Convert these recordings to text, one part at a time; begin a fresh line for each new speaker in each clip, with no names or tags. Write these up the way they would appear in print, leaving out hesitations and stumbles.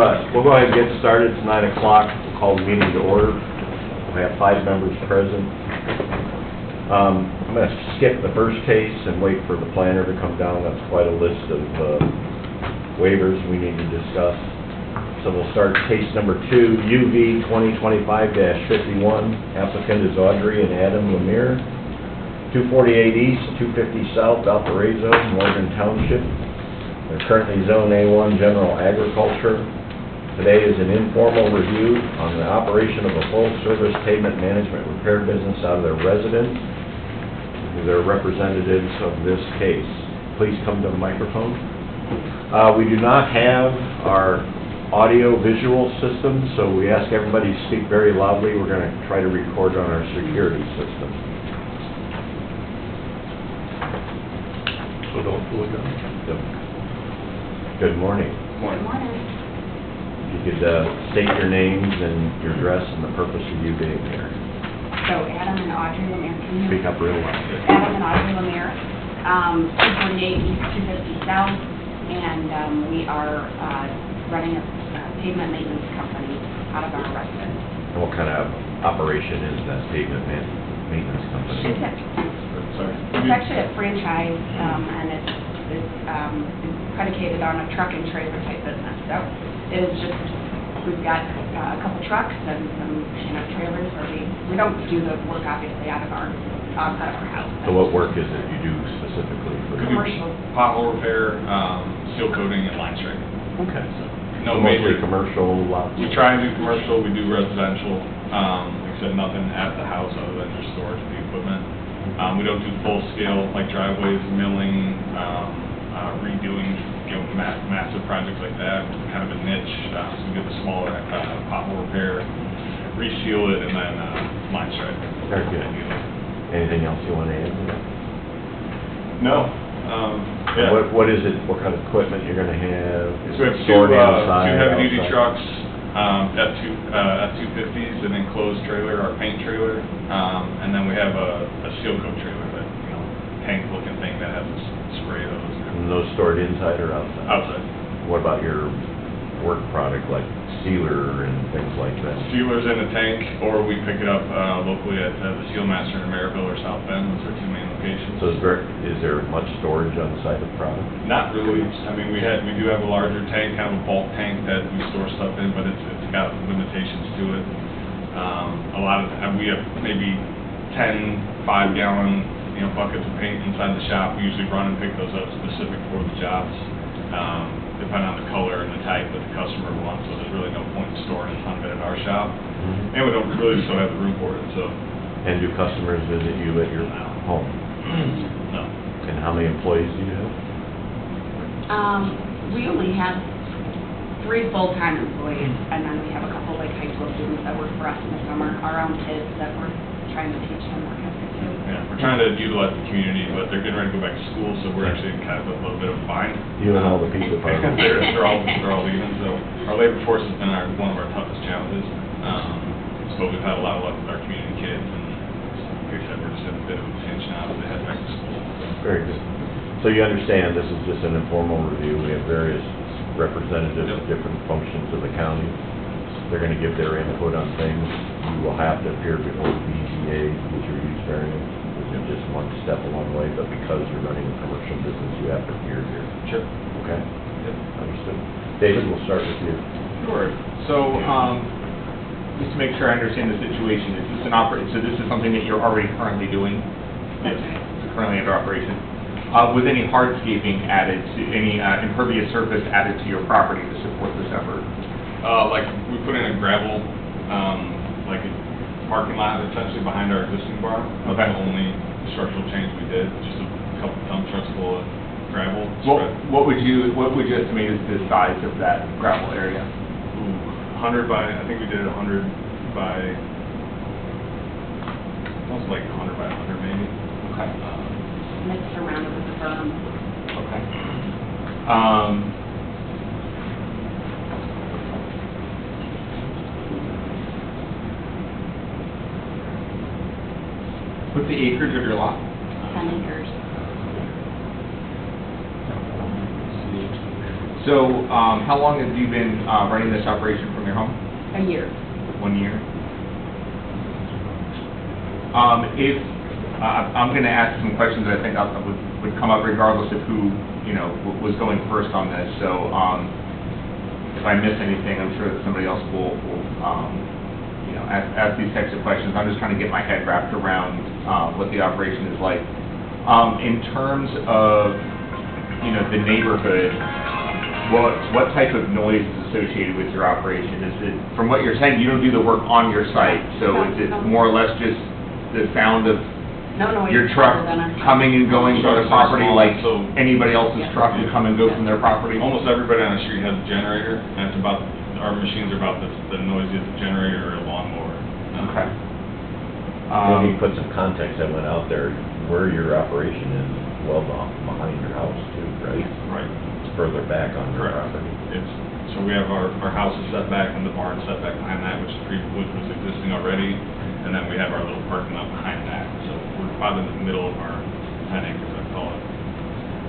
But we'll go ahead and get started. It's 9 o'clock. We'll call the meeting to order. We have 5 members present. I'm going to skip the first case and wait for the planner to come down. That's quite a list of waivers we need to discuss. So we'll start case number 2, UV 2025-51. Applicant is Audrey and Adam Lemire, 248 East, 250 South, Valparaiso, Morgan Township. They're currently Zone A1 General Agriculture. Today is an informal review on the operation of a full-service pavement management repair business out of their residence. They're representatives of this case. Please come to the microphone. We do not have our audio-visual system, so we ask everybody to speak very loudly. We're going to try to record on our security system.
So don't pull it down.
Good morning.
Good morning.
If you could state your names and your address and the purpose of you being here.
So Adam and Audrey Lemire.
Speak up real loud.
Adam and Audrey Lemire, 248 East, 250 South, and we are running a pavement maintenance company out of our residence.
And what kind of operation is that pavement maintenance company?
It's actually a franchise, and it's predicated on a truck and trailer type business. So it is just, we've got a couple trucks and some, trailers where we don't do the work obviously out of our house.
So what work is it you do specifically for?
Commercial.
Pothole repair, seal coating, and line striping.
Okay.
So,
So
no
mostly
major
commercial lots?
We try and do commercial, we do residential, except nothing at the house other than just storage of the equipment. We don't do full scale like driveways, milling, redoing, massive projects like that. We're kind of a niche, so we do the smaller pothole repair, reseal it, and then line stripe.
Very good. Anything else you want to add to that?
No. Yeah.
What is it, what kind of equipment you're going to have?
So we have
Stored
two
inside,
heavy-duty
outside?
trucks, F-250s, and enclosed trailer, our paint trailer, and then we have a seal coat trailer, that tank-looking thing that has spray those.
And those stored inside or outside?
Outside.
What about your work product, like sealer and things like that?
Sealers in a tank, or we pick it up locally at the Seal Master in Maryville or South Bend. Those are 2 main locations.
So is there much storage on the site of the product?
Not really. I mean, we do have a larger tank, kind of a bulk tank that we store stuff in, but it's got limitations to it. We have maybe 10 5-gallon buckets of paint inside the shop. We usually run and pick those up specific for the jobs, depending on the color and the type that the customer wants. So there's really no point in storing a ton of it at our shop, and we don't really still have the room for it. So.
And do customers visit you at your home?
No.
And how many employees do you have?
We only have 3 full-time employees, and then we have a couple like high school students that work for us in the summer, our own kids that we're trying to teach them work ethic too.
Yeah, we're trying to utilize the community, but they're getting ready to go back to school, so we're actually in kind of a little bit of a bind.
You and all the people department.
they're all leaving, so our labor force has been one of our toughest challenges. So we've had a lot of luck with our community kids, and like I said, we're just in a bit of a pinch now as they head back to school.
Very good. So you understand this is just an informal review. We have various representatives of different functions of the county. They're going to give their input on things. You will have to appear before the BZA to get your use variance. It's just one step along the way, but because you're running a commercial business, you have to appear here.
Sure.
Okay?
Yep.
Understood. David, we'll start with you.
Sure. So, just to make sure I understand the situation, is this so this is something that you're already currently doing?
That's right.
It's currently under operation. Was any hardscaping added to, any impervious surface added to your property to support this effort?
Like we put in a gravel, like a parking lot essentially behind our existing barn.
Okay.
That's the only structural change we did, just a couple dump trucks full of gravel.
What would you estimate is the size of that gravel area?
100 by, I think we did it 100 by, almost like 100 by 100 maybe.
Okay.
And it's surrounded with the berm.
Okay. What's the acreage of your lot?
10 acres.
So, how long have you been running this operation from your home?
A year.
1 year. If I'm going to ask some questions that I think would come up regardless of who was going first on this. So, if I miss anything, I'm sure that somebody else will ask these types of questions. I'm just trying to get my head wrapped around what the operation is like. In terms of the neighborhood, what type of noise is associated with your operation? Is it, from what you're saying, you don't do the work on your site, so is it more or less just the sound of your truck coming and going from the property like anybody else's truck would come and go from their property?
Almost everybody on the street has a generator, and it's about, our machines are about the noisiest generator or a lawnmower.
Okay.
Maybe put some context, I went out there, where your operation is well behind your house too, right?
Right.
It's further back on your
Correct.
property.
So we have our house is set back and the barn set back behind that, which was existing already, and then we have our little parking lot behind that. So we're about in the middle of our 10 acres, I call it.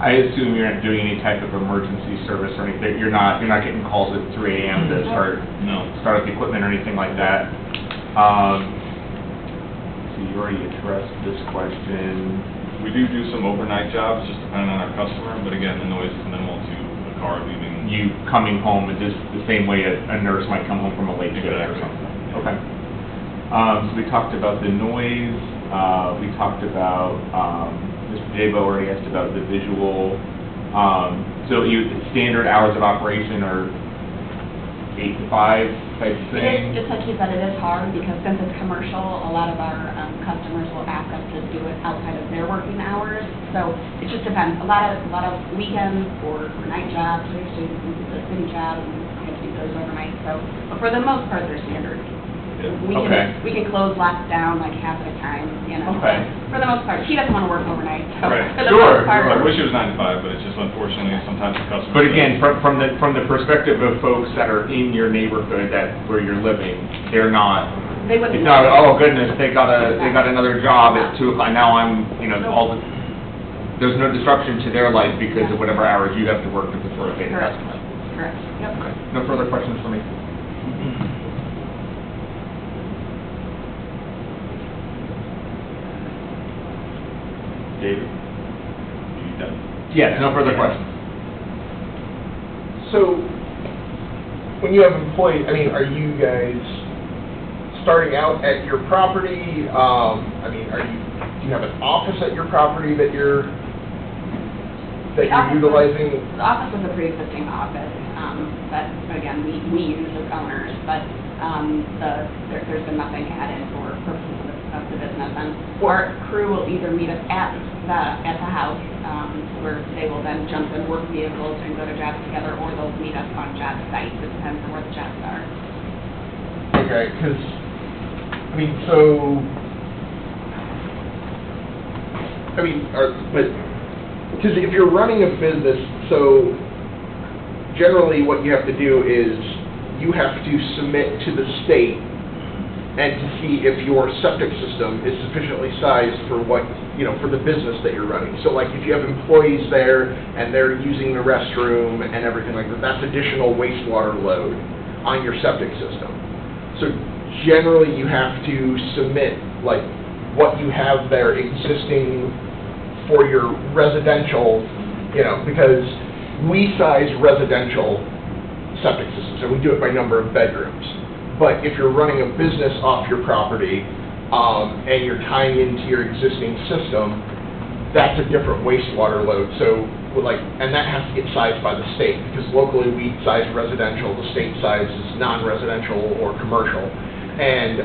I assume you're not doing any type of emergency service or anything. You're not getting calls at 3 a.m. to start up the equipment or anything like that. So you already addressed this question.
We do some overnight jobs, just depending on our customer, but again, the noise is minimal to the car leaving.
You coming home is just the same way a nurse might come home from a late shift or
Exactly.
something. Okay. So we talked about the noise. We talked about Mr. Dabo already asked about the visual. So standard hours of operation are 8 to 5 type of thing?
Just like you said, it is hard because since it's commercial, a lot of our customers will ask us to do it outside of their working hours. So it just depends. A lot of weekends or night jobs, we used to do the city job and we have to do those overnight. So, but for the most part, they're standard.
Yeah.
We can close lots down like half at a time,
Okay.
For the most part. He doesn't want to work overnight, so
Right.
for the
Sure.
most part.
I wish it was 9 to 5, but it's just unfortunately sometimes the customers.
But again, from the perspective of folks that are in your neighborhood where you're living, they're not.
They wouldn't.
It's not, oh goodness, they got another job at 2 o'clock. Now there's no disruption to their life because of whatever hours you have to work to facilitate the
Correct.
customer.
Correct. Yep.
Okay. No further questions for me.
David? You done?
Yes, no further questions.
So, when you have employees, are you guys starting out at your property? Do you have an office at your property that you're utilizing?
The office was a pre-existing office, that, again, we use as owners, but there's been nothing added for purposes of the business. And our crew will either meet us at the house, where they will then jump in work vehicles and go to jobs together, or they'll meet us on job sites. It depends on where the jobs are.
Okay, because if you're running a business, so generally what you have to do is you have to submit to the state and to see if your septic system is sufficiently sized for for the business that you're running. So like if you have employees there and they're using the restroom and everything like that, that's additional wastewater load on your septic system. So generally you have to submit like what you have there existing for your residential, because we size residential septic systems and we do it by number of bedrooms. But if you're running a business off your property and you're tying into your existing system, that's a different wastewater load. So, and that has to get sized by the state because locally we size residential, the state sizes non-residential or commercial. And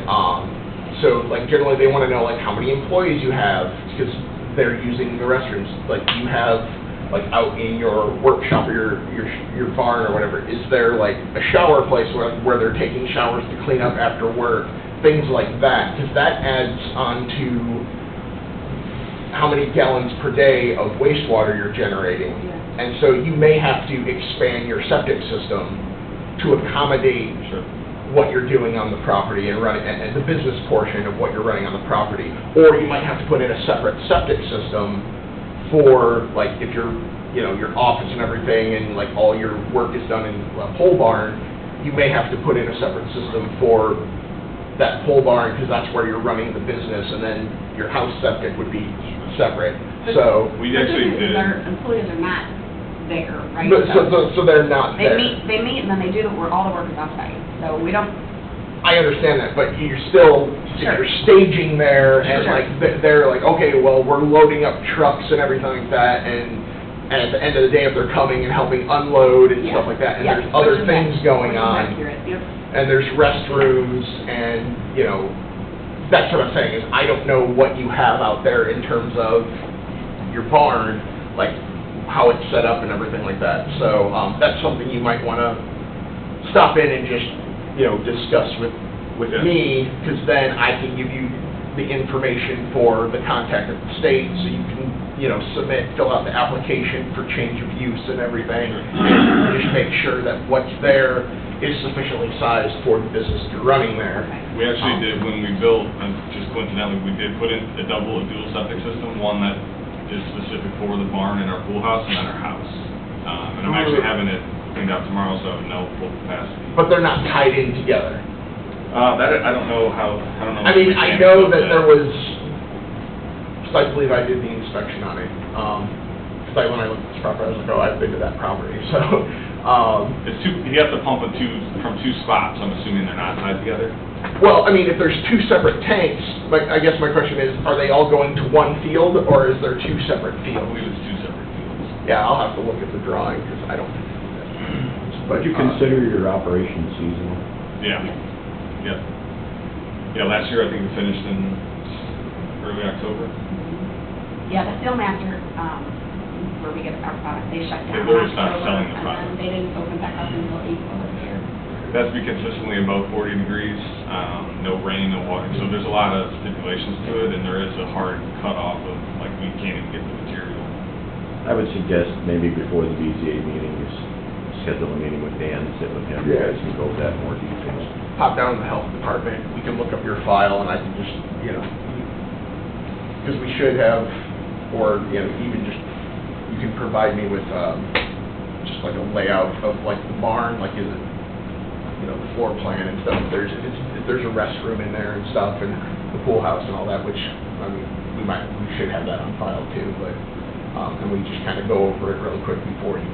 so, generally they want to know how many employees you have because they're using the restrooms. You have out in your workshop or your barn or whatever, is there a shower place where they're taking showers to clean up after work, things like that, because that adds on to how many gallons per day of wastewater you're generating.
Yeah.
And so you may have to expand your septic system to accommodate what you're doing on the property and running, and the business portion of what you're running on the property. Or you might have to put in a separate septic system for, if you're you know, your office and everything, and like all your work is done in a pole barn, you may have to put in a separate system for that pole barn, because that's where you're running the business, and then your house septic would be separate, so.
We actually did.
Our employees are not there, right?
But, so they're not
They
there.
meet, and then they do all the work is offsite, so we don't,
I understand that, but you're still, if
Sure.
you're staging there, and
Sure.
like, they're like, okay, well, we're loading up trucks and everything like that, and at the end of the day, if they're coming and helping unload and
yeah.
stuff like that, and
Yeah,
there's other
which is
things
ac-
going
which is
on,
accurate, yep.
and there's restrooms, and, you know, that's what I'm saying, is I don't know what you have out there in terms of your barn, like, how it's set up and everything like that, so, that's something you might wanna stop in and just, you know, discuss with
Yeah.
me, because then I can give you the information for the contact at the state, so you can, you know, fill out the application for change of use and everything, and just make sure that what's there is sufficiently sized for the business you're running there.
We actually did, when we built, just coincidentally, we did put in a dual septic system, one that is specific for the barn and our pool house, and then our house. And I'm actually having it cleaned out tomorrow, so I have no full capacity.
But they're not tied in together.
That, I don't know how, I don't know.
I mean, I know that there was, I believe I did the inspection on it, because when I looked at this property, I was like, oh, I've been to that property, so,
It's two, you have to pump it from two spots, I'm assuming they're not tied together?
well, I mean, if there's two separate tanks, like, I guess my question is, are they all going to one field, or is there two separate
I
fields?
believe it's two separate fields.
Yeah, I'll have to look at the drawing, because I don't.
Would you consider your operation seasonal?
Yeah, yeah. Yeah, last year I think we finished in early October.
Yeah, the film after, where we get our product, they shut down.
They literally
in
stopped
October,
selling the product.
And then they didn't open back up until April this year.
It has to be consistently above 40 degrees, no rain, no water. So there's a lot of stipulations to it, and there is a hard cutoff of, like, we can't even get the material.
I would suggest maybe before the BZA meeting, you schedule a meeting with Dan, sit with him, you
Yeah.
guys can go over that in more detail.
Pop down to the health department, we can look up your file, and I can just, you know, because we should have, or, you know, even just, you can provide me with, just like a layout of like the barn, like is it, you know, the floor plan and stuff, if there's a restroom in there and stuff, and the pool house and all that, which, I mean, we should have that on file too, but, and we just kind of go over it really quick before you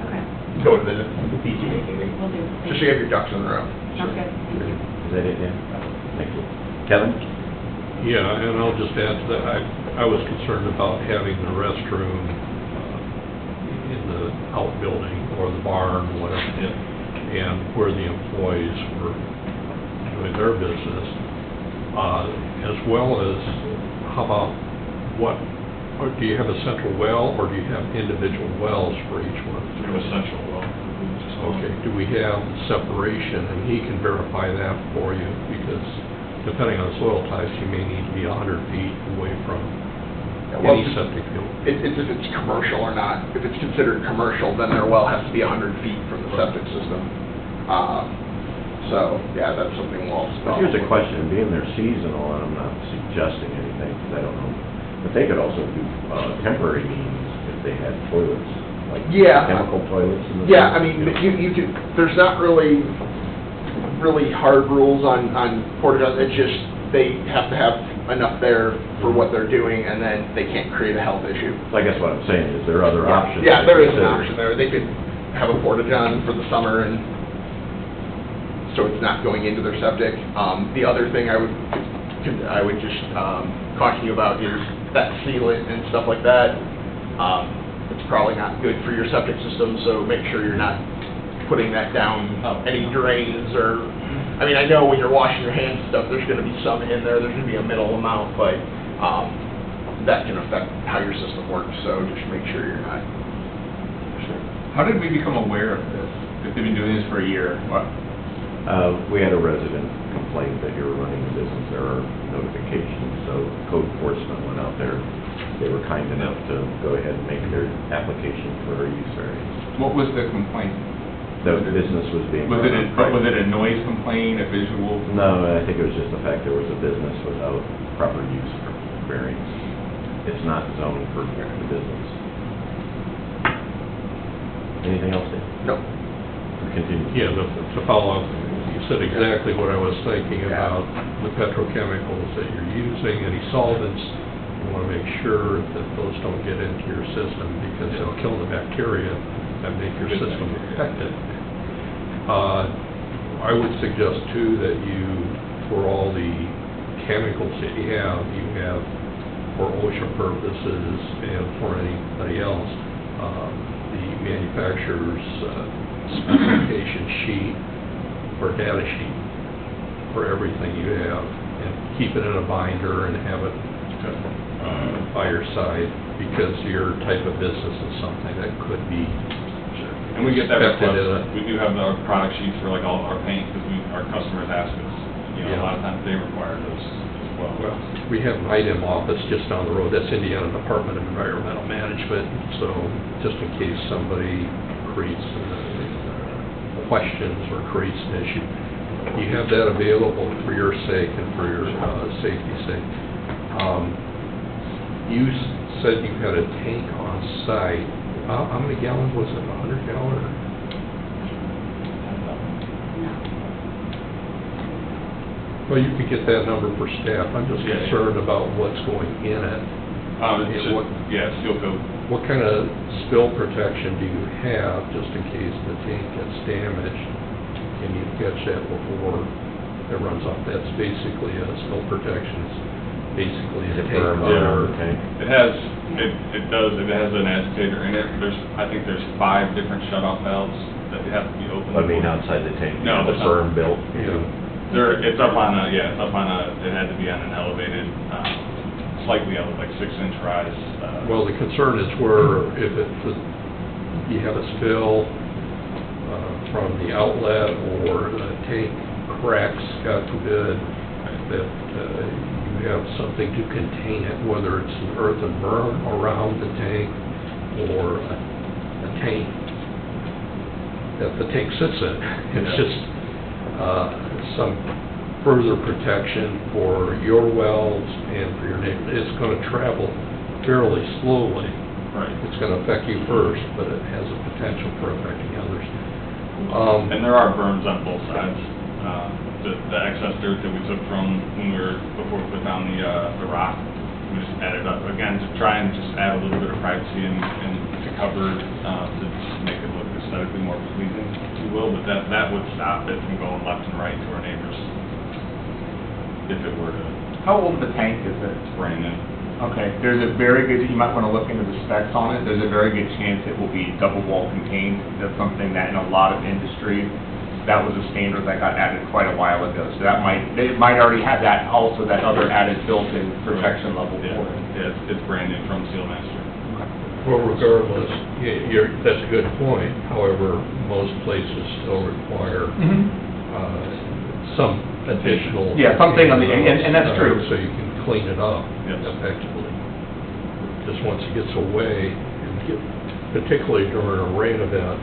Okay,
go to the BZA meeting,
will do.
just so you have your ducks in a row.
Sounds good, thank you.
Is that it, Dan? Thank you. Kevin?
Yeah, and I'll just add to that, I was concerned about having the restroom in the outbuilding or the barn, whatever, and where the employees were doing their business, as well as, how about or do you have a central well, or do you have individual wells for each one?
We have a central well.
Okay, do we have separation, and he can verify that for you, because depending on soil types, you may need to be 100 feet away from
Well,
any septic field.
It's if it's commercial or not. If it's considered commercial, then their well has to be 100 feet from the septic system. So, yeah, that's something we'll also.
But here's a question, being they're seasonal, and I'm not suggesting anything, because I don't know, but they could also do temporary means if they had toilets, like
Yeah.
chemical toilets in the...
Yeah, I mean, you could, there's not really hard rules on porta johns. It's just they have to have enough there for what they're doing, and then they can't create a health issue.
So I guess what I'm saying is there are other options.
Yeah,
to
there is an
consider.
option there. They could have a porta john for the summer, and so it's not going into their septic. The other thing I would just caution you about is that sealant and stuff like that. It's probably not good for your septic system, so make sure you're not putting that down any drains or, I mean, I know when you're washing your hands and stuff, there's gonna be some in there, there's gonna be a middle amount, but, that can affect how your system works, so just make sure you're not.
How did we become aware of this? If they've been doing this for a year, what?
We had a resident complain that you were running a business error notification, so code enforcement went out there. They were kind enough to go ahead and make their application for a use variance.
What was the complaint?
The business was being...
Was it
run
was it a noise complaint, a visual?
No, I think it was just the fact there was a business without proper use variance. It's not zoned for the business. Anything else, Dave?
No.
Continue.
Yeah, to follow up, you said exactly what I was thinking about, the petrochemicals that you're using, any solvents. You want to make sure that those don't get into your system because they'll kill the bacteria that make your system affected. I would suggest too that you, for all the chemicals that you have for OSHA purposes and for anybody else, the manufacturer's specification sheet or data sheet for everything you have, and keep it in a binder and have it by your side, because your type of business is something that could be
And we get that
affected
request. We do have our product sheets for like all of our paint, because our customers ask us, you know, a lot of times they require those as well.
Well, we have an IDEM office just down the road, that's Indiana Department of Environmental Management, so just in case somebody creates questions or creates an issue, you have that available for your sake and for your safety's sake. You said you had a tank on site. How many gallons was it, 100 gallon?
No.
Well, you could get that number for staff. I'm just
Yeah.
concerned about what's going in it.
It's just, steel coat.
What kind of spill protection do you have, just in case the tank gets damaged? Can you catch that before it runs off? That's basically a spill protection. It's basically a tank
Berm on
liner.
the tank.
It has an agitator in it. I think there's 5 different shut-off valves that have to be opened.
I mean, outside the tank.
No,
The
that's
berm built.
Yeah.
It's up on it had to be on an elevated, slightly up, like 6-inch rise.
Well, the concern is where if you have a spill from the outlet or the tank cracks, God forbid, that you have something to contain it, whether it's an earthen berm around the tank or a tank that the tank sits in. It's just some further protection for your wells and for your neighbor. It's going to travel fairly slowly.
Right.
It's going to affect you first, but it has a potential for affecting others.
And there are berms on both sides. The excess dirt that we took from before we put down the rock, we just added up, again, to try and just add a little bit of privacy and to cover, to just make it look aesthetically more pleasing, if you will, but that would stop it from going left and right to our neighbors, if it were to.
How old of a tank is it?
It's brand new.
Okay, there's a very good, you might want to look into the specs on it. There's a very good chance it will be double wall contained. That's something that in a lot of industries, that was a standard that got added quite a while ago. So they might already have that, also that other added built-in protection level for it.
Yeah, it's brand new from Sealmaster.
Well, regardless, that's a good point. However, most places still require some additional.
Yeah, something on the, and that's true.
So you can clean it up
Yes.
effectively. Just once it gets away, particularly during a rain event,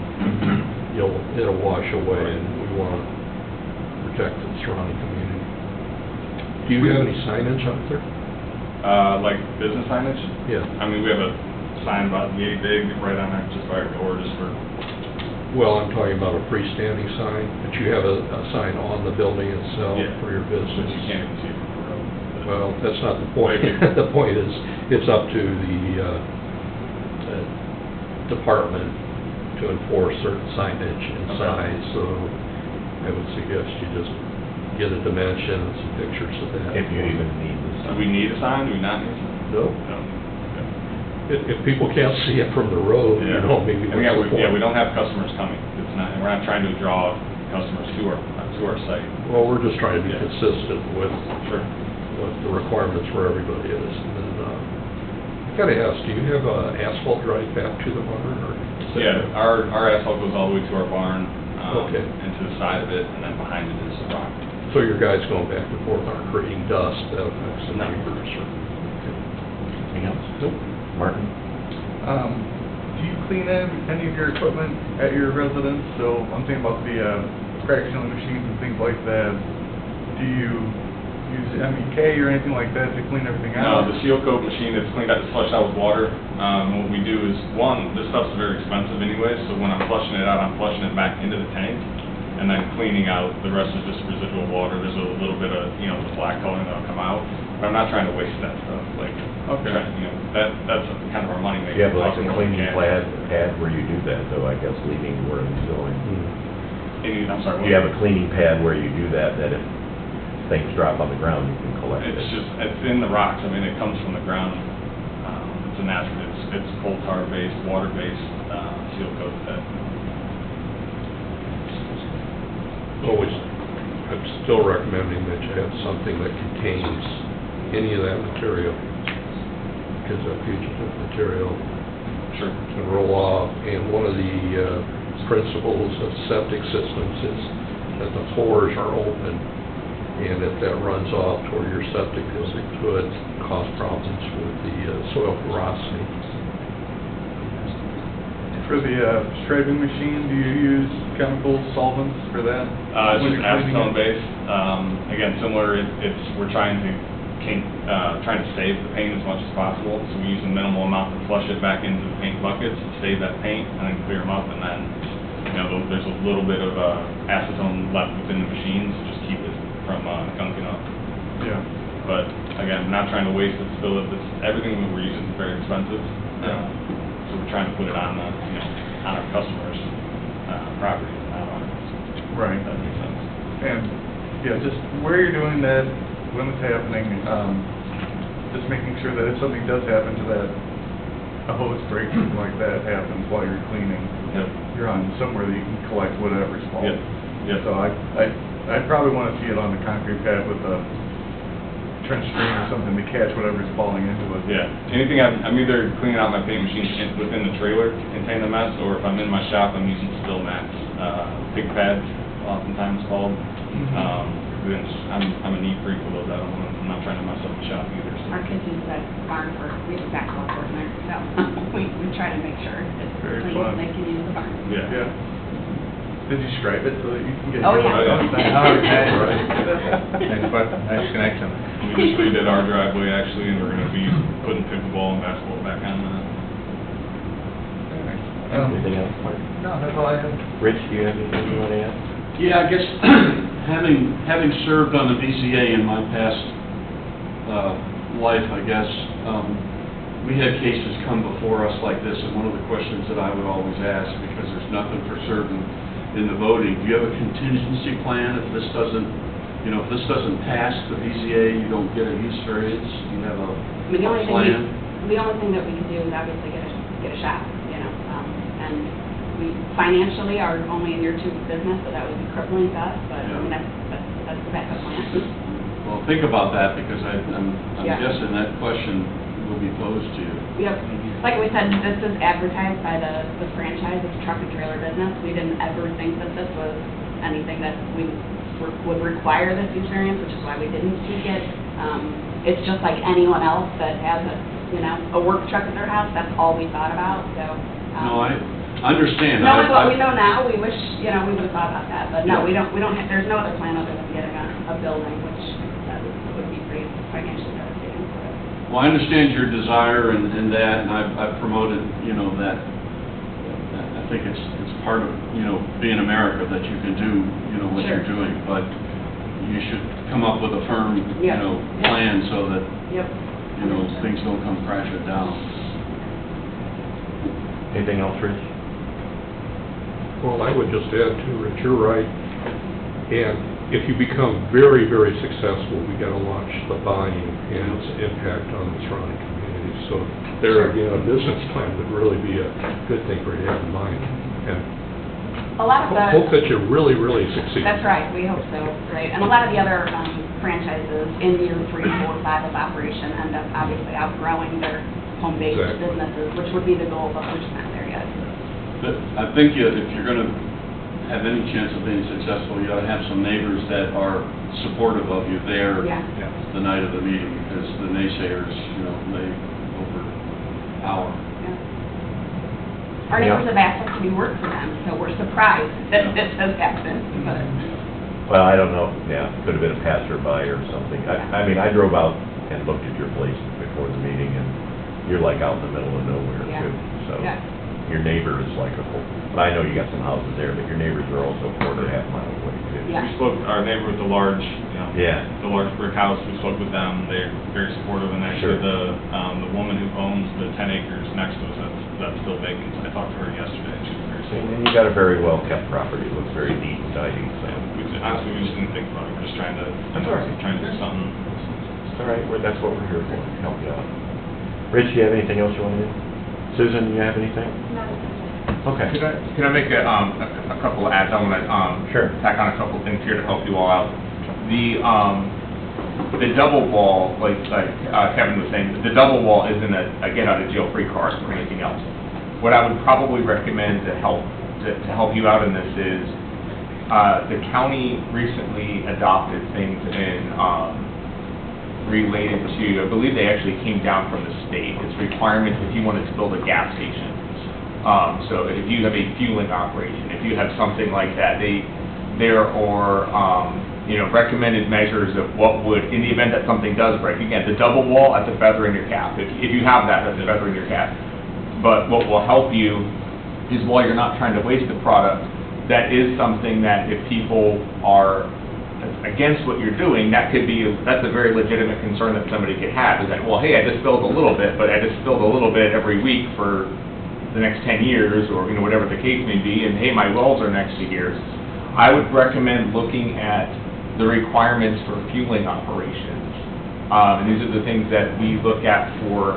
it'll wash away, and we want to protect the surrounding community. Do you have any signage out there?
Like business signage?
Yeah.
I mean, we have a sign about yay big right on our, just by our door, just for.
Well, I'm talking about a freestanding sign, but you have a sign on the building itself
Yeah.
for your business.
You can't even see it from the road.
Well, that's not the point. The point is, it's up to the department to enforce certain signage and
Okay.
size, so I would suggest you just get a dimension and some pictures of that.
If you even need the
Do
sign.
we need a sign? Do we not need a sign?
No.
No.
If people can't see it from the road, you know, maybe
And
what's the point?
we don't have customers coming. It's not, and we're not trying to draw customers to our site.
Well, we're just trying to be
Yeah.
consistent with
Sure.
what the requirements for everybody is. And then, I gotta ask, do you have asphalt drive back to the barn, or? is that-
Yeah, our asphalt goes all the way to our barn,
Okay.
and to the side of it, and then behind it is rock.
So your guys going back and forth aren't creating dust that affects the
No.
neighbors?
Anything else?
Nope.
Martin?
Do you clean any of your equipment at your residence? So I'm thinking about the crack sealing machines and things like that. Do you use MEK or anything like that to clean everything
No,
out?
the seal coat machine is cleaned out, it's flushed out with water. What we do is, one, this stuff's very expensive anyway, so when I'm flushing it out, I'm flushing it back into the tank, and then cleaning out, the rest is just residual water. There's a little bit of, you know, the black coloring that'll come out, but I'm not trying to waste that stuff, like,
Okay.
you know, that's kind of our money maker.
You have like a
Costs more
cleaning
than gas.
pad where you do that, though, I guess, leaving where it's going.
I'm sorry,
Do you have a cleaning pad where you do that if things drop on the ground, you can collect it?
It's in the rocks, I mean, it comes from the ground. It's a natural, it's coal tar based, water based, seal coat that.
Always, I'm still recommending that you have something that contains any of that material, because that fugitive material
Sure.
can roll off. And one of the principles of septic systems is that the pores are open, and if that runs off toward your septic, it could cause problems with the soil porosity.
For the striping machine, do you use chemical solvents for that?
It's
when
just
you're cleaning
acetone
it?
based. Again, similar, we're trying to save the paint as much as possible, so we use a minimal amount to flush it back into the paint buckets, save that paint, and then clear them up, and then, you know, there's a little bit of acetone left within the machines, to just keep it from gunking up.
Yeah.
But again, not trying to waste it, spill it, everything that we're using is very expensive, so we're trying to put it on, you know, on our customers' property, not ours.
Right.
If that makes sense.
And, yeah, just where you're doing that, when it's happening, just making sure that if something does happen to that, a hose break, something like that happens while you're cleaning,
Yep.
you're on somewhere that you can collect whatever's falling.
Yep.
So I'd probably want to see it on the concrete pad with a trench screen or something to catch whatever's falling into it.
Yeah, anything, I'm either cleaning out my paint machine within the trailer to contain the mess, or if I'm in my shop, I'm using spill mats, pig pads, oftentimes called. Then I'm a neat freak with those, I'm not trying to mess up the shop either, so.
Our kids use that barn for, we have a basketball court in there, so we try to make sure it's
Very
clean,
fun.
they can use the barn.
Yeah.
Yeah. Did you stripe it so that you can get?
Oh, yeah.
Oh, yeah.
Oh, okay.
Nice connection.
We just redid our driveway actually, and we're gonna be putting pickleball and basketball back on that.
Anything else, Mark?
No, that's all I have.
Rich, do you have anything you want to add?
Yeah, I guess, having served on the BCA in my past life, I guess, we had cases come before us like this, and one of the questions that I would always ask, because there's nothing for certain in the voting, do you have a contingency plan if this doesn't, you know, if this doesn't pass the BCA, you don't get a use variance, do you have a
I mean,
plan?
the only thing that we can do is obviously get a shot, you know, and we financially are only in year 2 of business, so that would be crippling to us, but I mean, that's the backup plan.
Well, think about that, because I'm
Yeah.
guessing that question will be posed to you.
Yep, like we said, this is advertised by the franchise, it's a truck and trailer business. We didn't ever think that this was anything that we would require this use variance, which is why we didn't seek it. It's just like anyone else that has a work truck at their house, that's all we thought about, so.
No, I understand.
Knowing what
I-
we know now, we wish, we would have thought about that, but no, we don't, there's no other plan other than getting a building, which that would be pretty financially devastating for us.
Well, I understand your desire and that, and I've promoted, that I think it's part of, being America, that you can do, what
Sure.
you're doing, but you should come up with a firm,
Yeah.
plan so that,
Yep.
things don't come crashing down.
Anything else, Rich?
Well, I would just add to Rich, you're right. And if you become very, very successful, we gotta watch the volume and its impact on the surrounding community. So there again, a business plan would really be a good thing for you to have in mind. And
A lot of the.
hope that you really, really succeed.
That's right, we hope so, right? And a lot of the other franchises in year 3, 4, 5 of operation end up obviously outgrowing their home-based
Exactly.
businesses, which would be the goal, but we're just not there yet.
But I think if you're gonna have any chance of being successful, you ought to have some neighbors that are supportive of you there
Yeah.
the night of the meeting, because the naysayers, they overpower.
Our neighbors have asked us to do work for them, so we're surprised that this has happened, but.
Well, I don't know, yeah, could have been a passerby or something. I mean, I drove out and looked at your place before the meeting, and you're like out in the middle of nowhere
Yeah.
too, so.
Yeah.
Your neighbor is like but I know you got some houses there, but your neighbors are also 4.5 miles away too.
Yeah.
We spoke, our neighbor with the large, you know,
Yeah.
the large brick house, we spoke with them, they're very supportive, and actually
Sure.
the woman who owns the 10 acres next to us, that's still vacant. I talked to her yesterday, and she was very supportive.
And you got a very well-kept property, it looks very neat and tidy, so.
Honestly, we just didn't think about it, we're just trying to,
That's all right.
trying to do something.
It's all right, that's what we're here for, to help you out. Rich, you have anything else you want to do? Susan, you have anything? Okay.
Can I make a couple of adds? I want to
Sure.
tack on a couple of things here to help you all out. The double wall, like Kevin was saying, the double wall isn't a get out of jail free card or anything else. What I would probably recommend to help you out in this is the county recently adopted things in related to, I believe they actually came down from the state. It's requirements if you wanted to build a gas station. So if you have a fueling operation, if you have something like that, there are recommended measures of what would, in the event that something does break. Again, the double wall, that's a feather in your cap. If you have that, that's a feather in your cap. But what will help you is while you're not trying to waste the product, that is something that if people are against what you're doing, that's a very legitimate concern that somebody could have, is that, well, hey, I just spilled a little bit, but I just spilled a little bit every week for the next 10 years, or whatever the case may be, and hey, my wells are next to here. I would recommend looking at the requirements for fueling operations. And these are the things that we look at for,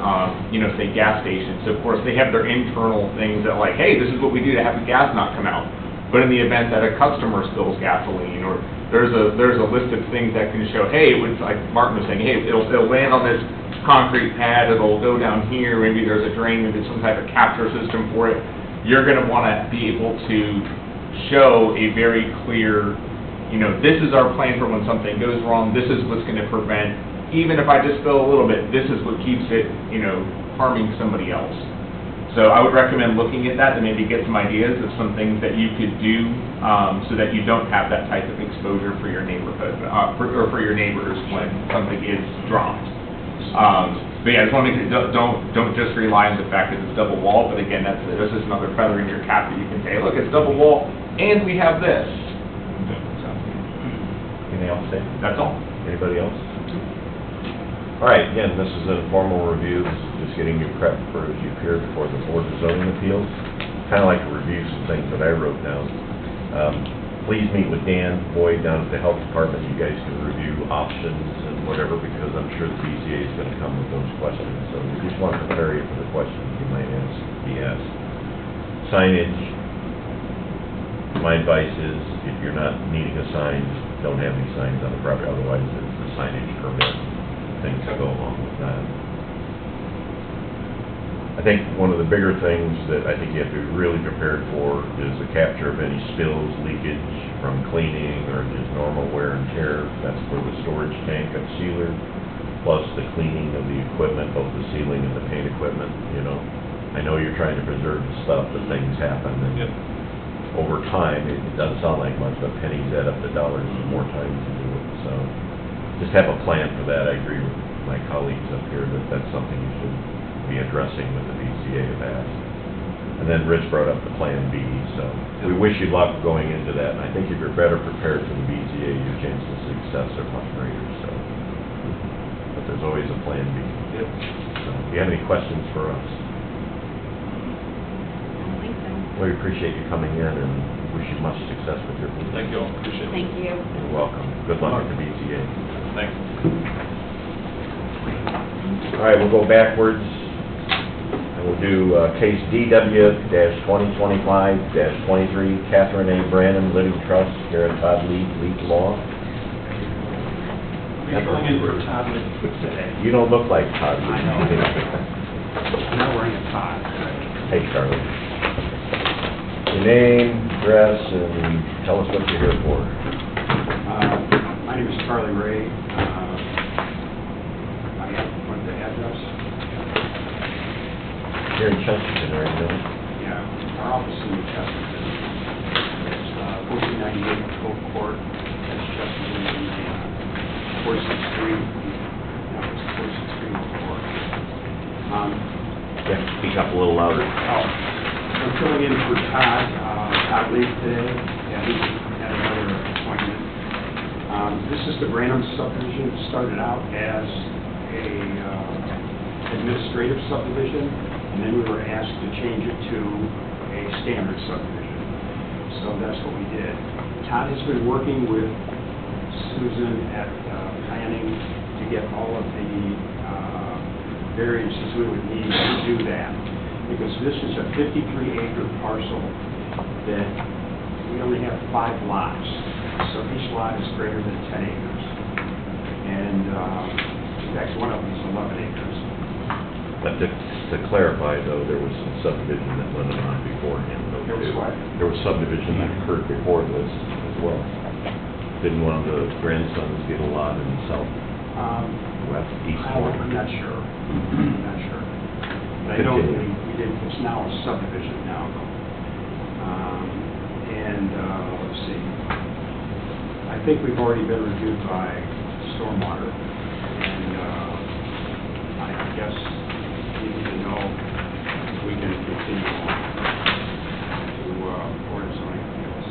say, gas stations. So, of course, they have their internal things that like, hey, this is what we do to have the gas not come out. But in the event that a customer spills gasoline, or there's a list of things that can show, hey, it's like Martin was saying, hey, it'll land on this concrete pad, it'll go down here, maybe there's a drain, maybe some type of capture system for it. You're going to want to be able to show a very clear, this is our plan for when something goes wrong, this is what's going to prevent, even if I just spill a little bit, this is what keeps it, harming somebody else. So I would recommend looking at that to maybe get some ideas of some things that you could do so that you don't have that type of exposure for your neighborhood, or for your neighbors when something is dropped. But yeah, I just want to make sure, don't just rely on the fact that it's double wall, but again, that's just another feather in your cap that you can say, look, it's double wall, and we have this. So,
Anything else, Dave?
that's all.
Anybody else? All right, again, this is an informal review. This is just getting you prepped for as you appear before the Board of Zoning Appeals. Kind of like to review some things that I wrote down. Please meet with Dan Boyd down at the Health Department. You guys can review options and whatever, because I'm sure the BZA is going to come with those questions. So we just want to prepare you for the questions you might be asked. Signage. My advice is, if you're not needing a sign, don't have any signs on the property. Otherwise, it's the signage permit. Things that go along with that. I think one of the bigger things that I think you have to be really prepared for is the capture of any spills, leakage from cleaning, or just normal wear and tear. That's where the storage tank and sealer, plus the cleaning of the equipment, both the sealing and the paint equipment, I know you're trying to preserve the stuff, but things happen, and over time, it doesn't sound like much, but pennies add up to dollars and more time to do it, so. Just have a plan for that. I agree with my colleagues up here that that's something you should be addressing with the BCA of asked. And then Rich brought up the Plan B, so we wish you luck going into that. And I think if you're better prepared for the BCA, your chances of success are much greater, so. But there's always a Plan B.
Yep.
So, do you have any questions for us?
I don't think so.
We appreciate you coming in and wish you much success with your business.
Thank you all, appreciate it.
Thank you.
You're welcome. Good luck at the BCA.
Thanks.
All right, we'll go backwards, and we'll do case DW-2025-23, Catherine A. Branham Living Trust, here at Todd Lee Law.
We're going in for Todd Lee today.
You don't look like Todd Lee.
I know. I'm not wearing a tie.
Hey, Charlie. Your name, address, and tell us what you're here for.
My name is Charlie Ray. I have the address.
You're in Chesterton, are you?
Yeah, our office is in Chesterton. It's 1498 Oak Court, that's 46th Street. No, it's 46th Street before.
Yeah, speak up a little louder.
I'm filling in for Todd leave today. Yeah, he had another appointment. This is the Branham subdivision. It started out as a administrative subdivision, and then we were asked to change it to a standard subdivision. So that's what we did. Todd has been working with Susan at planning to get all of the variances we would need to do that. Because this is a 53-acre parcel that we only have 5 lots. So each lot is greater than 10 acres. And in fact, one of them is 11 acres.
But to clarify, though, there was some subdivision that went on beforehand, though,
There was
too.
what?
There was subdivision that occurred before this as well. Didn't one of the grandsons get a lot in the southwest, east corner?
I'm not sure. I'm not sure. But I know that we did, it's now a subdivision now. Let's see. I think we've already been reviewed by stormwater. And I guess you need to know if we can continue on to Board of Zoning Appeals.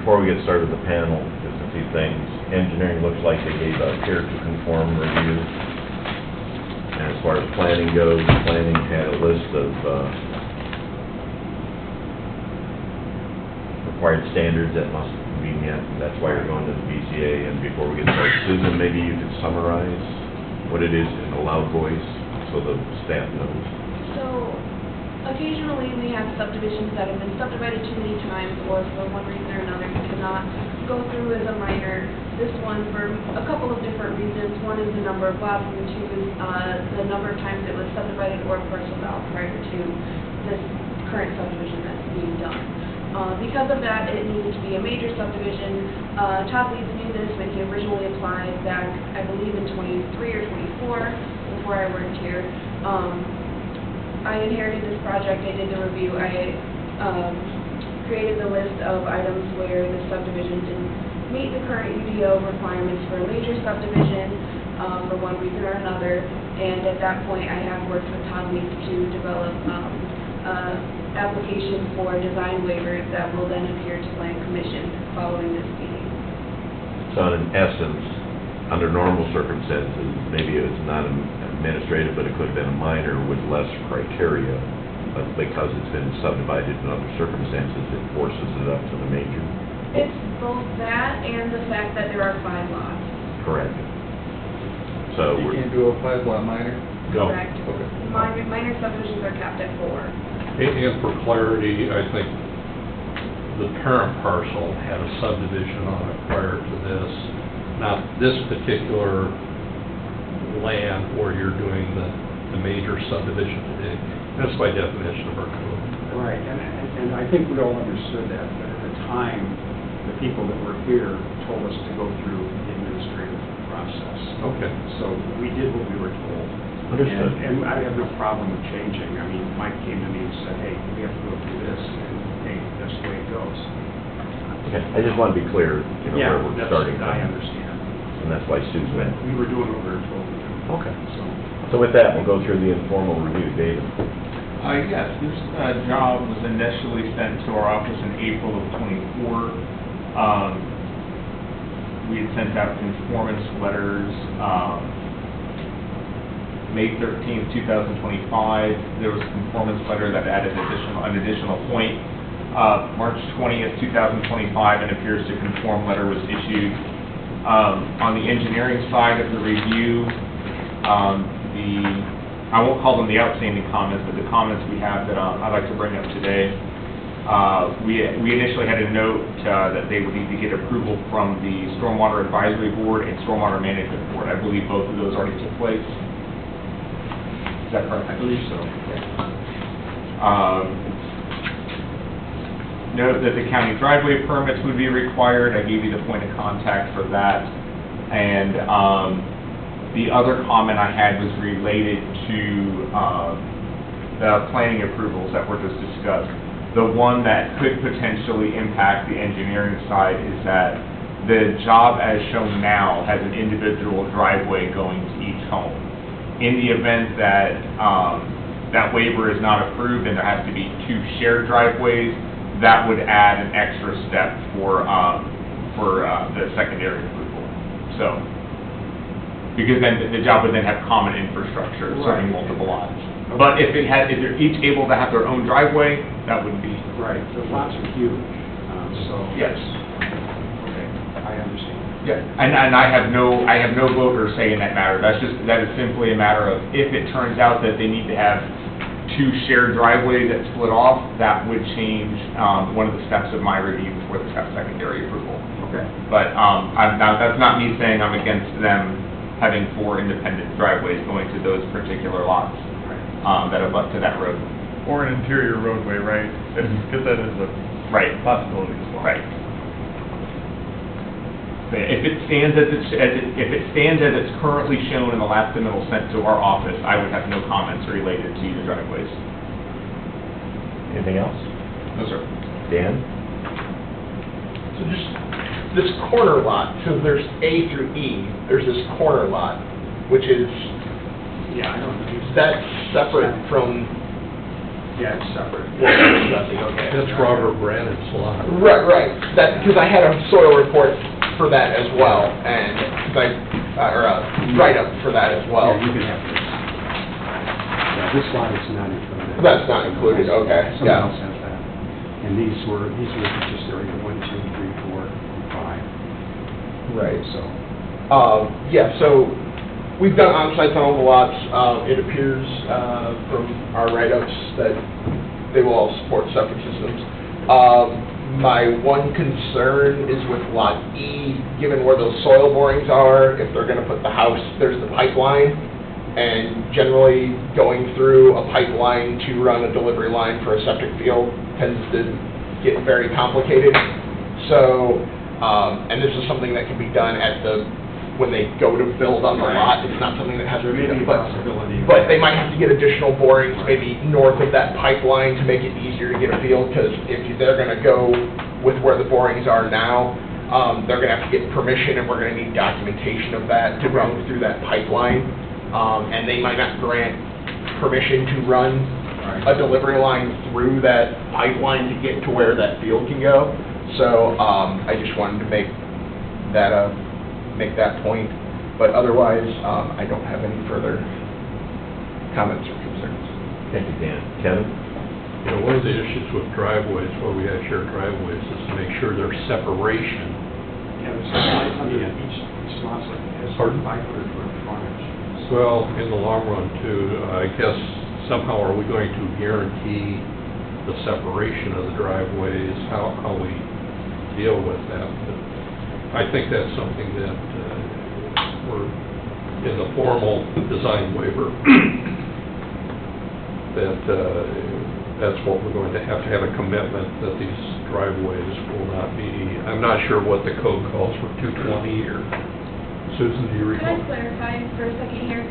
Before we get started with the panel, just a few things. Engineering looks like they gave a care to conform review. And as far as planning goes, planning had a list of required standards that must be met. That's why you're going to the BCA. And before we get started, Susan, maybe you could summarize what it is in a loud voice so the staff knows.
So occasionally we have subdivisions that have been subdivided too many times, or for one reason or another cannot go through as a minor. This one for a couple of different reasons. One is the number of lots, and two is the number of times it was subdivided or parceled out prior to this current subdivision that's being done. Because of that, it needed to be a major subdivision. Todd Leeds knew this when he originally applied back, I believe, in 23 or 24, before I worked here. I inherited this project, I did the review, I created the list of items where the subdivision didn't meet the current UDO requirements for a major subdivision for one reason or another, and at that point I have worked with Todd Leeds to develop application for design waivers that will then appear to Plan Commission following this meeting.
So in essence, under normal circumstances, maybe it's not administrative, but it could have been a minor with less criteria, but because it's been subdivided in other circumstances, it forces it up to the major?
It's both that and the fact that there are 5 lots.
Correct. So
You
we're...
can't do a 5-lot minor?
No.
Correct.
Okay.
Minor subdivisions are capped at 4.
And for clarity, I think the parent parcel had a subdivision on it prior to this, not this particular land where you're doing the major subdivision today. That's by definition of our code.
Right, and I think we all understood that, but at the time, the people that were here told us to go through the administrative process.
Okay.
So we did what we were told.
Understood.
And I have no problem with changing. I mean, Mike came to me and said, hey, we have to go through this, and hey, that's the way it goes.
Okay, I just want to be clear,
Yeah,
where we're
that's,
starting
I
from.
understand.
And that's why Susan...
But we were doing what we were told to do.
Okay.
So,
So with that, we'll go through the informal review. David?
Yes, this job was initially sent to our office in April of '24. We had sent out conformance letters, May 13th, 2025. There was a conformance letter that added an additional point. March 20th, 2025, an appears to conform letter was issued. On the engineering side of the review, I won't call them the outstanding comments, but the comments we have that I'd like to bring up today. We initially had a note that they would need to get approval from the Stormwater Advisory Board and Stormwater Management Board. I believe both of those already took place. Is that correct? I believe so. Note that the county driveway permits would be required. I gave you the point of contact for that. And the other comment I had was related to the planning approvals that were just discussed. The one that could potentially impact the engineering side is that The job as shown now has an individual driveway going to each home. In the event that, that waiver is not approved and there has to be 2 shared driveways, that would add an extra step for the secondary approval. So, because then the job would then have common infrastructure serving multiple lots. But if they're each able to have their own driveway, that would be.
Right, the lots are huge, so.
Yes.
Okay, I understand.
Yeah, and I have no vote or say in that matter. That is simply a matter of, if it turns out that they need to have 2 shared driveways that split off, that would change one of the steps of my review before the secondary approval.
Okay.
But that's not me saying I'm against them having 4 independent driveways going to those particular lots that abut to that road.
Or an interior roadway, right? Because that is a
Right.
possibility as well.
Right. If it stands as it's currently shown in the last submittal sent to our office, I would have no comments related to the driveways.
Anything else?
No, sir.
Dan?
So just this corner lot, so there's A through E, there's this corner lot, which is,
Yeah, I don't know.
that's separate from,
Yeah, it's separate.
nothing, okay.
That's Robert Brannan's lot.
Right, that, because I had a soil report for that as well, and, or a write-up for that as well.
Yeah, you can have this. Yeah, this lot is not included.
That's not included, okay,
Someone
yeah.
else has that. And these were just area 1, 2, 3, 4, and 5.
Right.
So,
Yeah, so we've done on-sites on all the lots. It appears from our write-ups that they will all support septic systems. My one concern is with Lot E, given where those soil borings are, if they're going to put the house, there's the pipeline, and generally going through a pipeline to run a delivery line for a septic field tends to get very complicated. So, and this is something that can be done at when they go to build on the lot. It's not something that has to
there
be
may
done,
be a possibility.
but they might have to get additional borings maybe north of that pipeline to make it easier to get a field, because if they're gonna go with where the borings are now, they're gonna have to get permission, and we're gonna need documentation of that to run through that pipeline. And they might not grant permission to run a delivery line through that pipeline to get to where that field can go. So, I just wanted to make that point, but otherwise, I don't have any further comments or concerns.
Thank you, Dan. Kevin?
You know, one of the issues with driveways, where we have shared driveways, is to make sure there's separation.
Yeah, there's 500 at each lot, like, it has 500-foot frontage.
Well, in the long run too, I guess somehow are we going to guarantee the separation of the driveways, how we deal with that? But I think that's something that we're, in the formal design waiver, that's what we're going to have a commitment that these driveways will not be, I'm not sure what the code calls for 220 or, Susan, do you
Could
recall?
I clarify for a second here?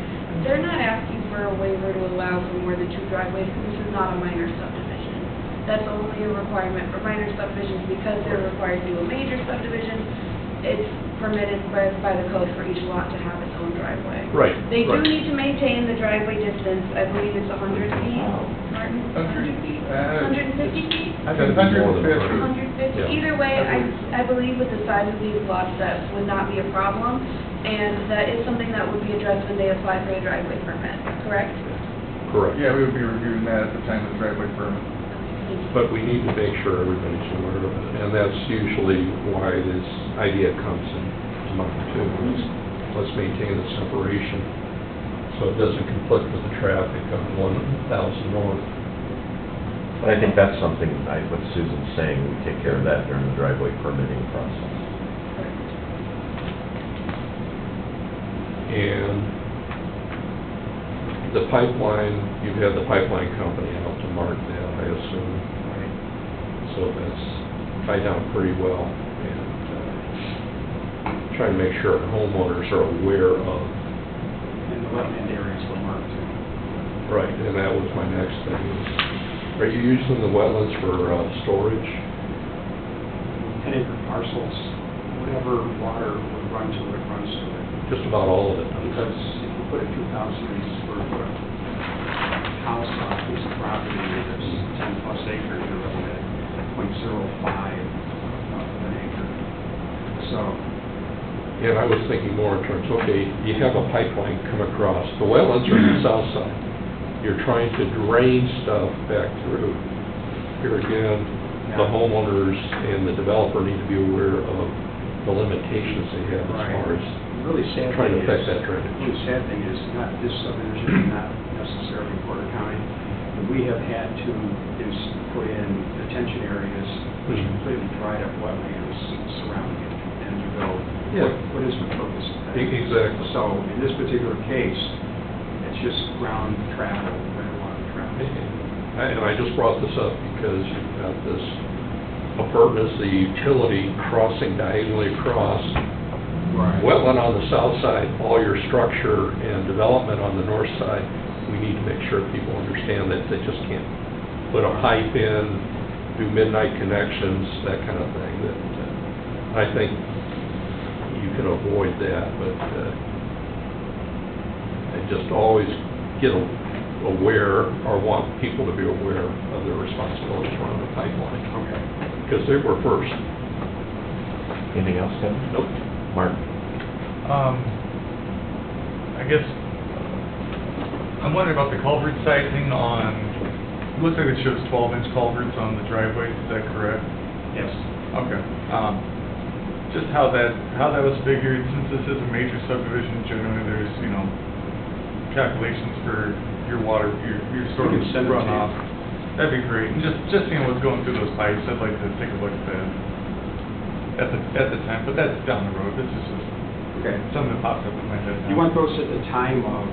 They're not asking for a waiver to allow for more than 2 driveways, because this is not a minor subdivision. That's only a requirement for minor subdivisions, because they're required to do a major subdivision. It's permitted by the code for each lot to have its own driveway.
Right.
They do
right.
need to maintain the driveway distance, I believe it's 100 feet, Martin? 100 feet? 150 feet?
I think 150.
150.
Yeah.
Either way, I believe with the size of these lots, that would not be a problem, and that is something that would be addressed when they apply for a driveway permit, correct?
Correct.
Yeah, we would be reviewing that at the time of the driveway permit.
But we need to make sure everybody's aware of it, and that's usually why this idea comes into mind too. Let's maintain the separation, so it doesn't conflict with the traffic on 1000 North.
But I think that's something, what Susan's saying, we take care of that during the driveway permitting process.
And the pipeline, you've had the pipeline company out to mark that, I assume. So that's tied down pretty well, and try to make sure homeowners are aware of.
And the wetland areas were marked too.
Right, and that was my next thing. Are you using the wetlands for storage?
10-acre parcels, whatever water would run to it, runs to it.
Just about all of it.
Because if you put a 2,000 square foot house on a piece of property that's 10 plus acres, you're looking at 0.05 of an acre. So,
And I was thinking more in terms, okay, you have a pipeline come across, the wetlands are on the south side. You're trying to drain stuff back through. Here again, the
Yeah.
homeowners and the developer need to be aware of the limitations they have as
Right.
far as
the really sad
trying to
thing
affect
is,
that
the
drainage.
really sad thing is not this subdivision, not necessarily Porter County, but we have had to put in detention areas which
Mhm.
completely dried up wetlands surrounding it. And you go,
Yeah.
what is the purpose of that?
Exactly.
So in this particular case, it's just ground travel, groundwater travel.
And I just brought this up because you've got this appurtenance, the utility crossing diagonally across,
Right.
wetland on the south side, all your structure and development on the north side. We need to make sure people understand that they just can't put a pipe in, do midnight connections, that kind of thing. That I think you can avoid that, but I just always get aware, or want people to be aware of their responsibilities around the pipeline,
Okay.
because they were first.
Anything else, Kevin?
Nope.
Mark?
I guess, I'm wondering about the culvert sizing on, it looks like it shows 12-inch culverts on the driveway, is that correct?
Yes.
Okay. Just how that was figured, since this is a major subdivision, generally there's, calculations for your water, your sort of
We can send them to you.
runoff. That'd be great, and just seeing what's going through those pipes, I'd like to take a look at that at the time, but that's down the road, this is just
Okay.
something that popped up in my head now.
You want those at the time of,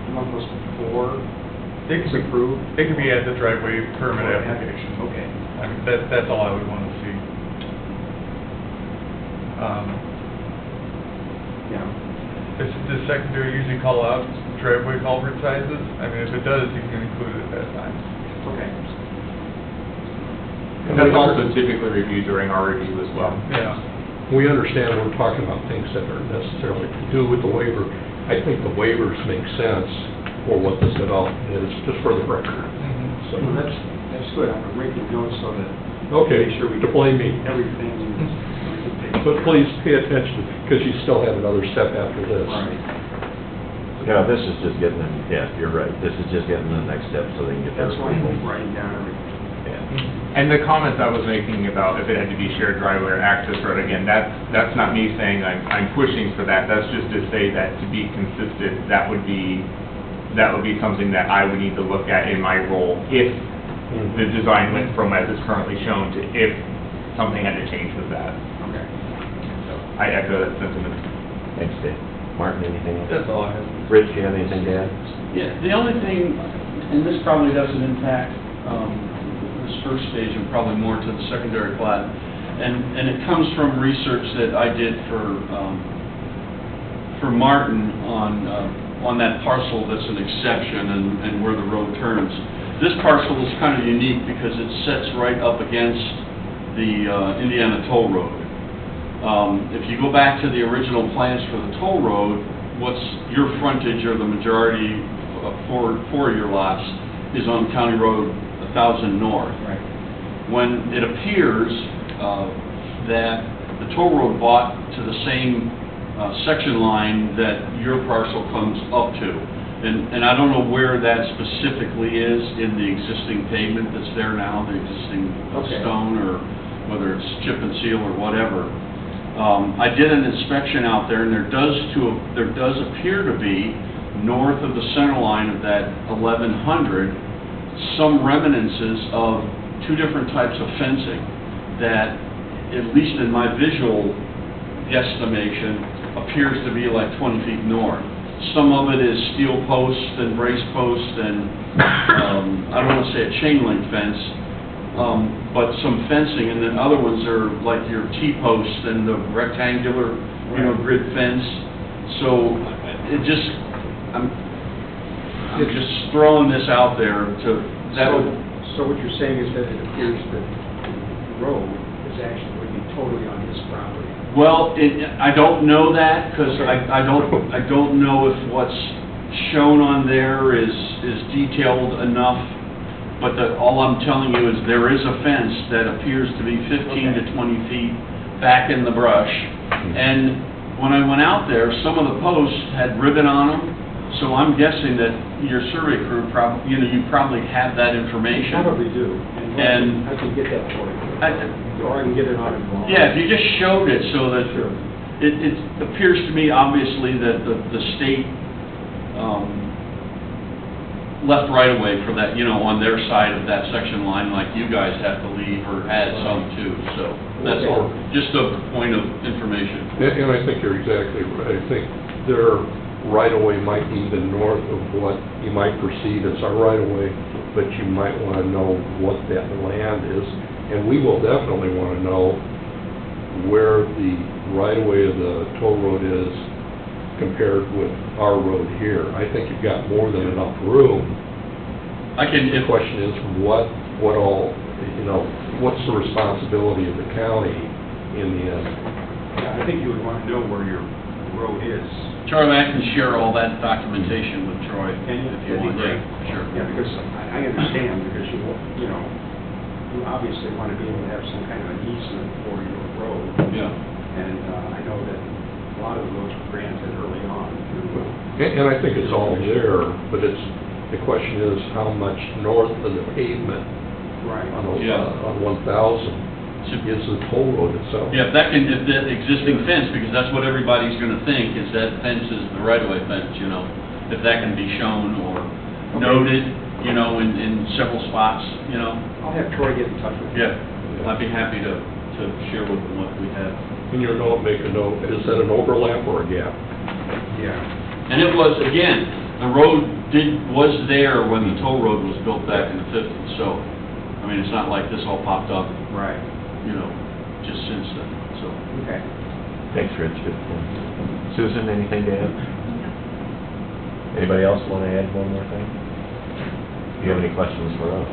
you want those before
They
it's
could be,
approved?
they could be at the driveway permit
Or
application.
Okay.
I mean, that's all I would want to see.
Yeah.
Does secondary usually call out driveway culvert sizes? I mean, if it does, you can include it at that time.
Okay.
And that's also typically reviewed during our review as well.
Yeah.
We understand we're talking about things that are necessarily to do with the waiver. I think the waivers make sense for what this development is, just for the record.
Mhm.
So,
Well, that's good. I'm making notes so that
okay,
make sure we
to
get
blame me.
everything we can take.
But please pay attention, because you still have another step after this.
Right.
No, this is just getting them, yeah, you're right, this is just getting the next step so they can get their
That's why
approval.
I'm writing down everything.
Yeah.
And the comments I was making about if it had to be shared driveway or access road, again, that's not me saying I'm pushing for that. That's just to say that to be consistent, that would be something that I would need to look at in my role if the design went from as it's currently shown to if something had to change with that.
Okay.
So I echo that sentiment.
Thanks, Dave. Martin, anything else?
That's all I have.
Rich, you have anything to add?
Yeah, the only thing, and this probably doesn't impact this first stage and probably more to the secondary plat, and it comes from research that I did for Martin on that parcel that's an exception and where the road turns. This parcel is kind of unique because it sets right up against the Indiana Toll Road. If you go back to the original plans for the toll road, what's your frontage or the majority for your lots is on County Road 1000 North.
Right.
When it appears that the toll road bought to the same section line that your parcel comes up to, and I don't know where that specifically is in the existing pavement that's there now, the existing
Okay.
stone, or whether it's chip and seal or whatever. I did an inspection out there, and there does appear to be, north of the center line of that 1100, some reminiscences of two different types of fencing that, at least in my visual guesstimation, appears to be like 20 feet north. Some of it is steel posts and brace posts and, I don't want to say a chain link fence, but some fencing, and then other ones are like your T-posts and the rectangular, grid fence. So it just, I'm just throwing this out there to, that would,
So what you're saying is that it appears that the road is actually would be totally on his property?
Well, I don't know that, because I don't know if what's shown on there is detailed enough, but all I'm telling you is there is a fence that appears to be 15 to 20 feet back in the brush, and when I went out there, some of the posts had ribbon on them, so I'm guessing that your survey crew you probably have that information.
Probably do.
And
I can get that for you. Or I can get it on it.
Yeah, if you just showed it so that
Sure.
it appears to me obviously that the state left right away for that, on their side of that section line, like you guys have to leave or add some too, so that's all, just a point of information.
And I think you're exactly right. I think their right-of-way might be even north of what you might perceive as our right-of-way, but you might want to know what that land is. And we will definitely want to know where the right-of-way of the toll road is compared with our road here. I think you've got more than enough room. The question is, what all, what's the responsibility of the county in the end?
Yeah, I think you would want to know where your road is.
Charlie, I can share all that documentation with Troy.
Can you?
If you
That'd be
want.
great.
Yeah, sure.
Yeah, because I understand, because you obviously want to be able to have some kind of an easement for your road.
Yeah.
And I know that a lot of those were granted early on.
And I think it's all there, but the question is how much north of the pavement
Right.
on 1,000 is the toll road itself.
Yeah, if that existing fence, because that's what everybody's gonna think, is that fence is the right-of-way fence, if that can be shown or noted, in several spots,
I'll have Troy get in touch with you.
Yeah, I'd be happy to share with them what we have.
In your note, make a note, is that an overlap or a gap?
Yeah.
And it was, again, the road was there when the toll road was built back in the 50s, so, it's not like this all popped up,
Right.
just since then, so.
Okay.
Thanks, Rich. Good point. Susan, anything to add? Anybody else want to add one more thing? Do you have any questions for us?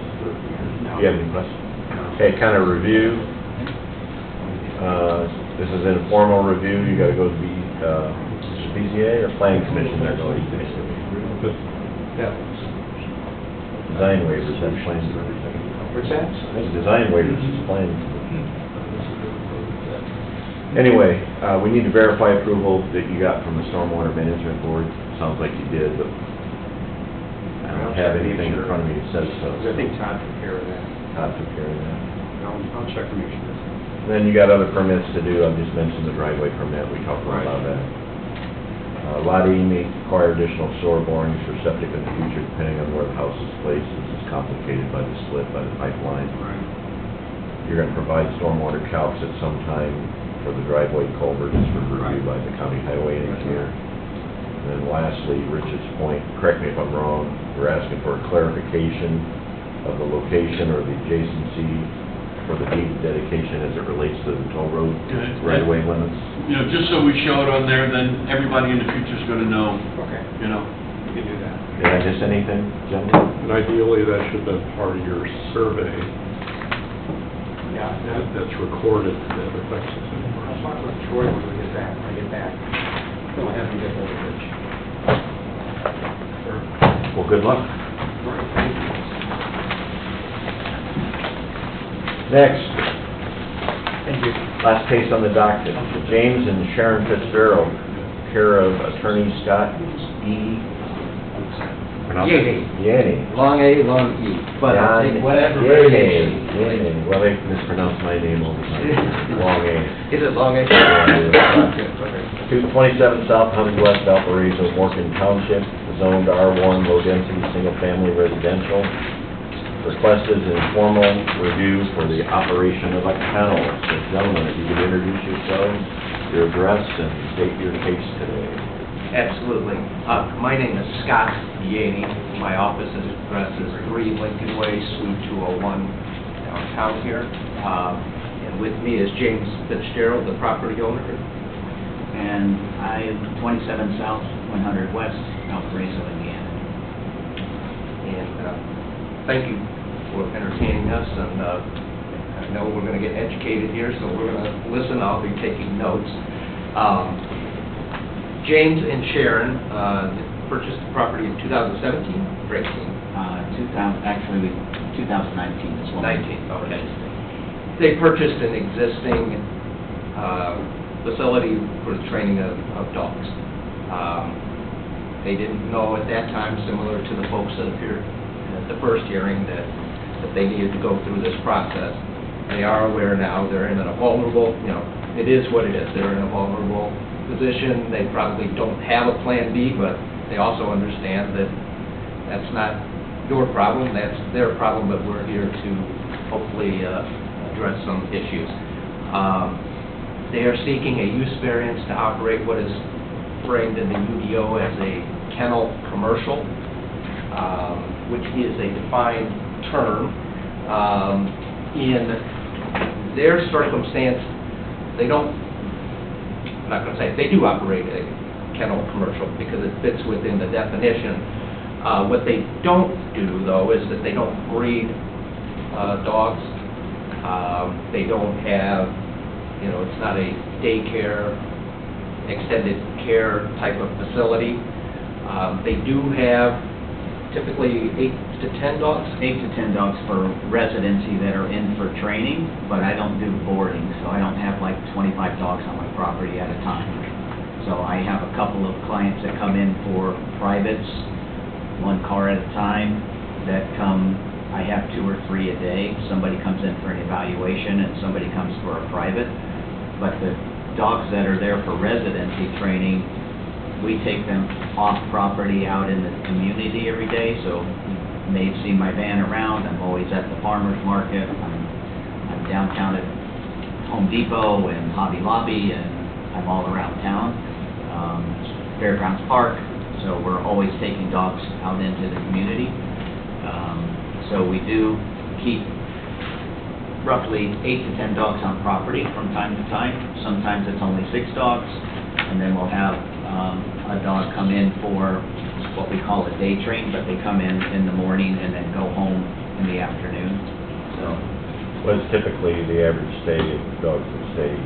No.
Do you have any questions?
No.
Okay, kind of review. This is an informal review. You got to go to BZA or Planning Commission. They're going to
Yeah.
design waivers. That's planning.
What's that?
Design waivers is planning. Anyway, we need to verify approval that you got from the Stormwater Management Board. Sounds like you did, but I don't have anything in front of me that says so.
I think Todd took care of that.
Todd took care of that.
I'll check to make sure.
Then you got other permits to do. I've just mentioned the driveway permit. We talked about that. Lot E may require additional sewer borings for septic in the future, depending on where the house is placed. This is complicated by the split by the pipeline.
Right.
You're going to provide stormwater calcs at some time for the driveway culverts for review by the county highway engineer. And then lastly, Rich's point, correct me if I'm wrong, we're asking for a clarification of the location or the adjacency for the deed dedication as it relates to the toll road right-of-way limits.
Just so we show it on there, then everybody in the future is gonna know,
Okay. We can do that.
Did I miss anything, gentlemen?
And ideally, that should have been part of your survey
Yeah.
that's recorded that affects it.
I'll talk with Troy when we get back. We'll have him get hold of Rich.
Well, good luck.
All right, thank you.
Next. Last case on the docket, James and Sharon Fitzgerald, care of Attorney Scott E. Yanni.
Long A, long E, but I'll take whatever variation.
Yanni. Well, they mispronounce my name all the time. Long A.
Is it long A?
Yeah. 227 South Honey West, Valparaiso, Morgan Township, zoned R1, low density, single family residential. Requested an informal review for the operation of a kennel. So gentlemen, if you could introduce yourselves, your address, and state your case today.
Absolutely. My name is Scott Yanni. My office address is 3 Lincoln Way, Suite 201, downtown here. And with me is James Fitzgerald, the property owner.
And I am 27 South, 100 West, Valparaiso, Indiana.
And thank you for entertaining us. And I know we're going to get educated here, so we're going to listen. I'll be taking notes. James and Sharon purchased the property in 2017 or 18?
2019 as well.
19, okay. They purchased an existing facility for the training of dogs. They didn't know at that time, similar to the folks that appeared at the first hearing, that they needed to go through this process. They are aware now they're in a vulnerable, it is what it is. They're in a vulnerable position. They probably don't have a plan B, but they also understand that that's not your problem, that's their problem, but we're here to hopefully address some issues. They are seeking a use variance to operate what is framed in the UDO as a kennel commercial, which is a defined term. In their circumstance, they don't, I'm not going to say it, they do operate a kennel commercial because it fits within the definition. What they don't do, though, is that they don't breed dogs. They don't have, it's not a daycare, extended care type of facility. They do have typically 8 to 10 dogs.
8 to 10 dogs for residency that are in for training, but I don't do boarding, so I don't have like 25 dogs on my property at a time. So I have a couple of clients that come in for privates, 1 car at a time, that come, I have 2 or 3 a day. Somebody comes in for an evaluation and somebody comes for a private. But the dogs that are there for residency training, we take them off property out in the community every day. So you may have seen my van around. I'm always at the farmer's market. I'm downtown at Home Depot and Hobby Lobby, and I'm all around town. Fairgrounds Park. So we're always taking dogs out into the community. So we do keep roughly 8 to 10 dogs on property from time to time. Sometimes it's only 6 dogs, and then we'll have a dog come in for what we call a day train, but they come in the morning and then go home in the afternoon. So
What's typically the average stay of dogs that stay?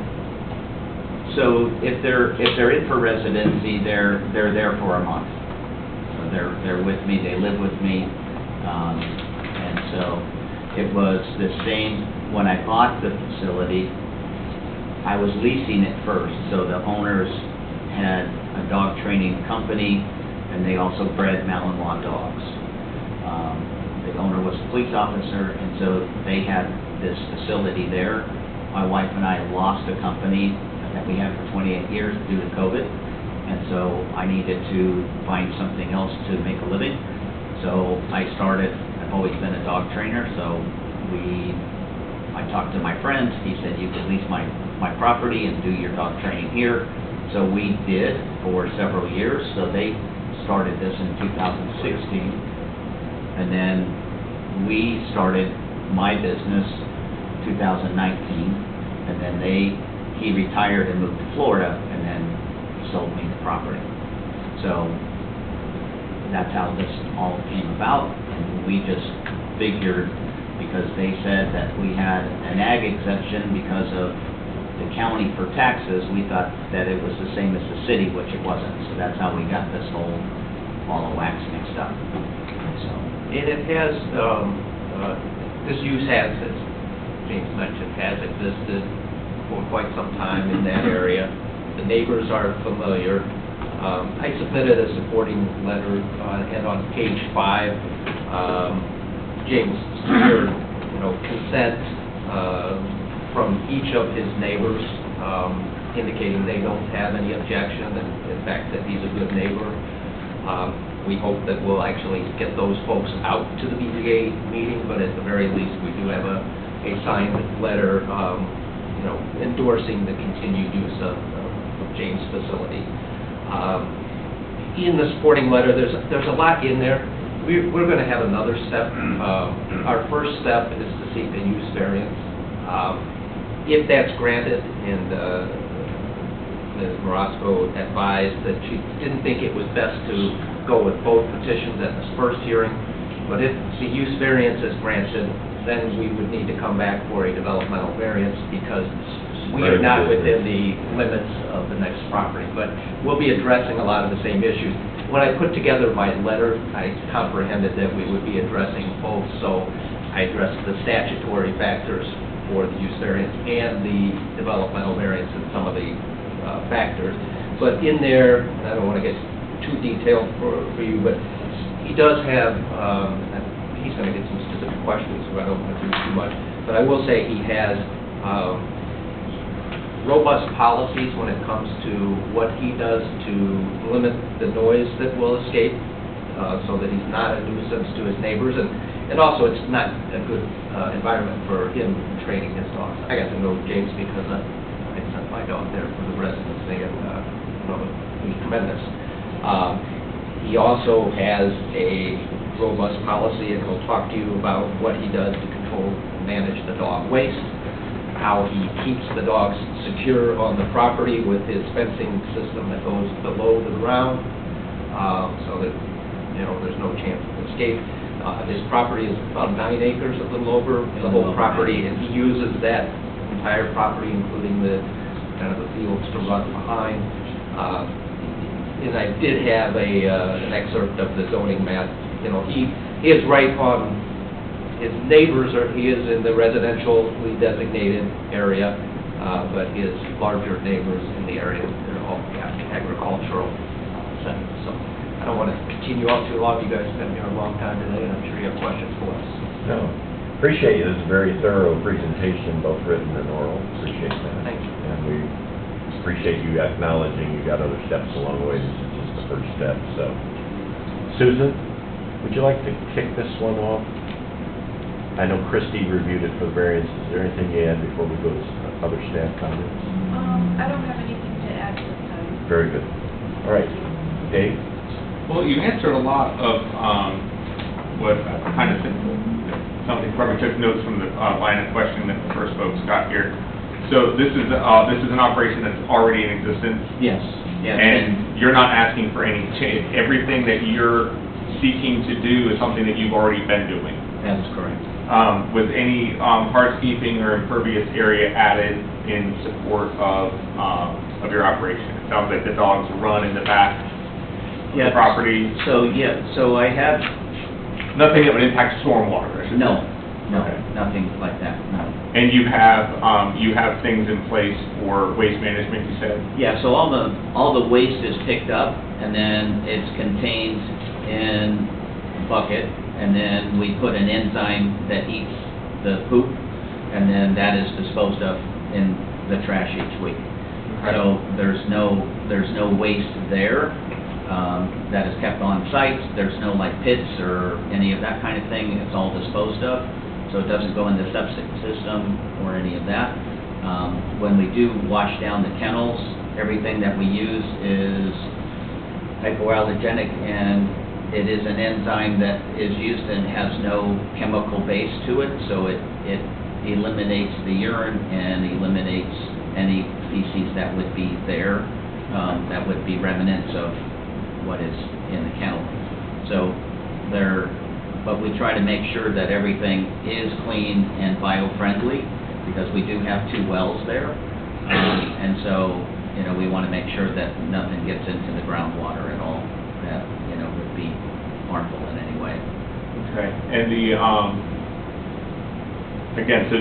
So if they're in for residency, they're there for a month. So they're with me, they live with me, and so it was the same when I bought the facility. I was leasing it first, so the owners had a dog training company, and they also bred Malinois dogs. The owner was a police officer, and so they had this facility there. My wife and I lost a company that we had for 28 years due to COVID, and so I needed to find something else to make a living. So I started, I've always been a dog trainer, so I talked to my friend. He said, you could lease my property and do your dog training here. So we did for several years. So they started this in 2016. And then we started my business 2019. And then he retired and moved to Florida and then sold me the property. So that's how this all came about. And we just figured, because they said that we had an ag exemption because of the county for taxes, we thought that it was the same as the city, which it wasn't. So that's how we got this whole ball of wax mixed up. So.
And it has, this use has, as James mentioned, has existed for quite some time in that area. The neighbors are familiar. I submitted a supporting letter, and on page 5, James secured, consent from each of his neighbors, indicating they don't have any objection, and in fact that he's a good neighbor. We hope that we'll actually get those folks out to the BZA meeting, but at the very least we do have a signed letter, endorsing the continued use of James' facility. In the supporting letter, there's a lot in there. We're going to have another step. Our first step is to seek a use variance. If that's granted, and Ms. Morosco advised that she didn't think it was best to go with both petitions at this first hearing, but if the use variance is granted, then we would need to come back for a developmental variance because we are not within the limits of the next property. But we'll be addressing a lot of the same issues. When I put together my letter, I comprehended that we would be addressing both, so I addressed the statutory factors for the use variance and the developmental variance and some of the factors. But in there, and I don't want to get too detailed for you, but he does have, he's going to get some specific questions, so I don't want to do too much. But I will say he has robust policies when it comes to what he does to limit the noise that will escape, so that he's not a nuisance to his neighbors, and also it's not a good environment for him training his dogs. I got to know James because I sent my dog there for the residents. They had, he was tremendous. He also has a robust policy, and he'll talk to you about what he does to control and manage the dog waste, how he keeps the dogs secure on the property with his fencing system that goes below the ground, so that, there's no chance of escape. His property is about 9 acres, a little over the whole property, and he uses that entire property, including the kind of the fields to run behind. And I did have an excerpt of the zoning map. He is right on. His neighbors he is in the residentially designated area, but his larger neighbors in the area, they're all agricultural settings. So I don't want to continue on too long. You guys have been here a long time today, and I'm sure you have questions for us.
No, appreciate it. It's a very thorough presentation, both written and oral. Appreciate that.
Thank you.
And we appreciate you acknowledging you got other steps along the way. This is just the first step. So, Susan, would you like to kick this one off? I know Christie reviewed it for the variance. Is there anything you add before we go to other staff comments?
I don't have anything to add this time.
Very good. All right, Dave?
Well, you answered a lot of what kind of something probably took notes from the line of questioning that the first folks got here. So this is an operation that's already in existence?
Yes. Yes.
And you're not asking for any change. Everything that you're seeking to do is something that you've already been doing?
That is correct.
Was any hardscaping or impervious area added in support of your operation? It sounds like the dogs run in the back of the property.
So I have...
Nothing that would impact stormwater, I should say.
No,
Okay.
nothing like that, no.
And you have things in place for waste management, you said?
Yeah, so all the waste is picked up, and then it's contained in a bucket, and then we put an enzyme that eats the poop, and then that is disposed of in the trash each week.
Okay.
So there's no waste there that is kept on site. There's no pits or any of that kind of thing. It's all disposed of, so it doesn't go in the septic system or any of that. When we do wash down the kennels, everything that we use is hypoallergenic, and it is an enzyme that is used and has no chemical base to it, so it eliminates the urine and eliminates any feces that would be there, that would be remnants of what is in the kennel. So but we try to make sure that everything is clean and bio-friendly, because we do have 2 wells there, and so we want to make sure that nothing gets into the groundwater at all that would be harmful in any way.
Okay. And again, so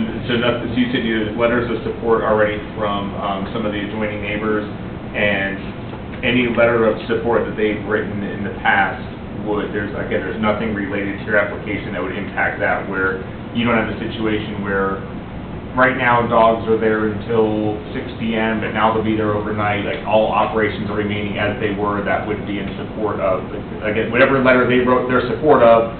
you said you had letters of support already from some of the adjoining neighbors, and any letter of support that they've written in the past there's nothing related to your application that would impact that, where you don't have the situation where right now dogs are there until 6 p.m., but now they'll be there overnight. All operations are remaining as they were. That would be in support of, again, whatever letter they wrote their support of,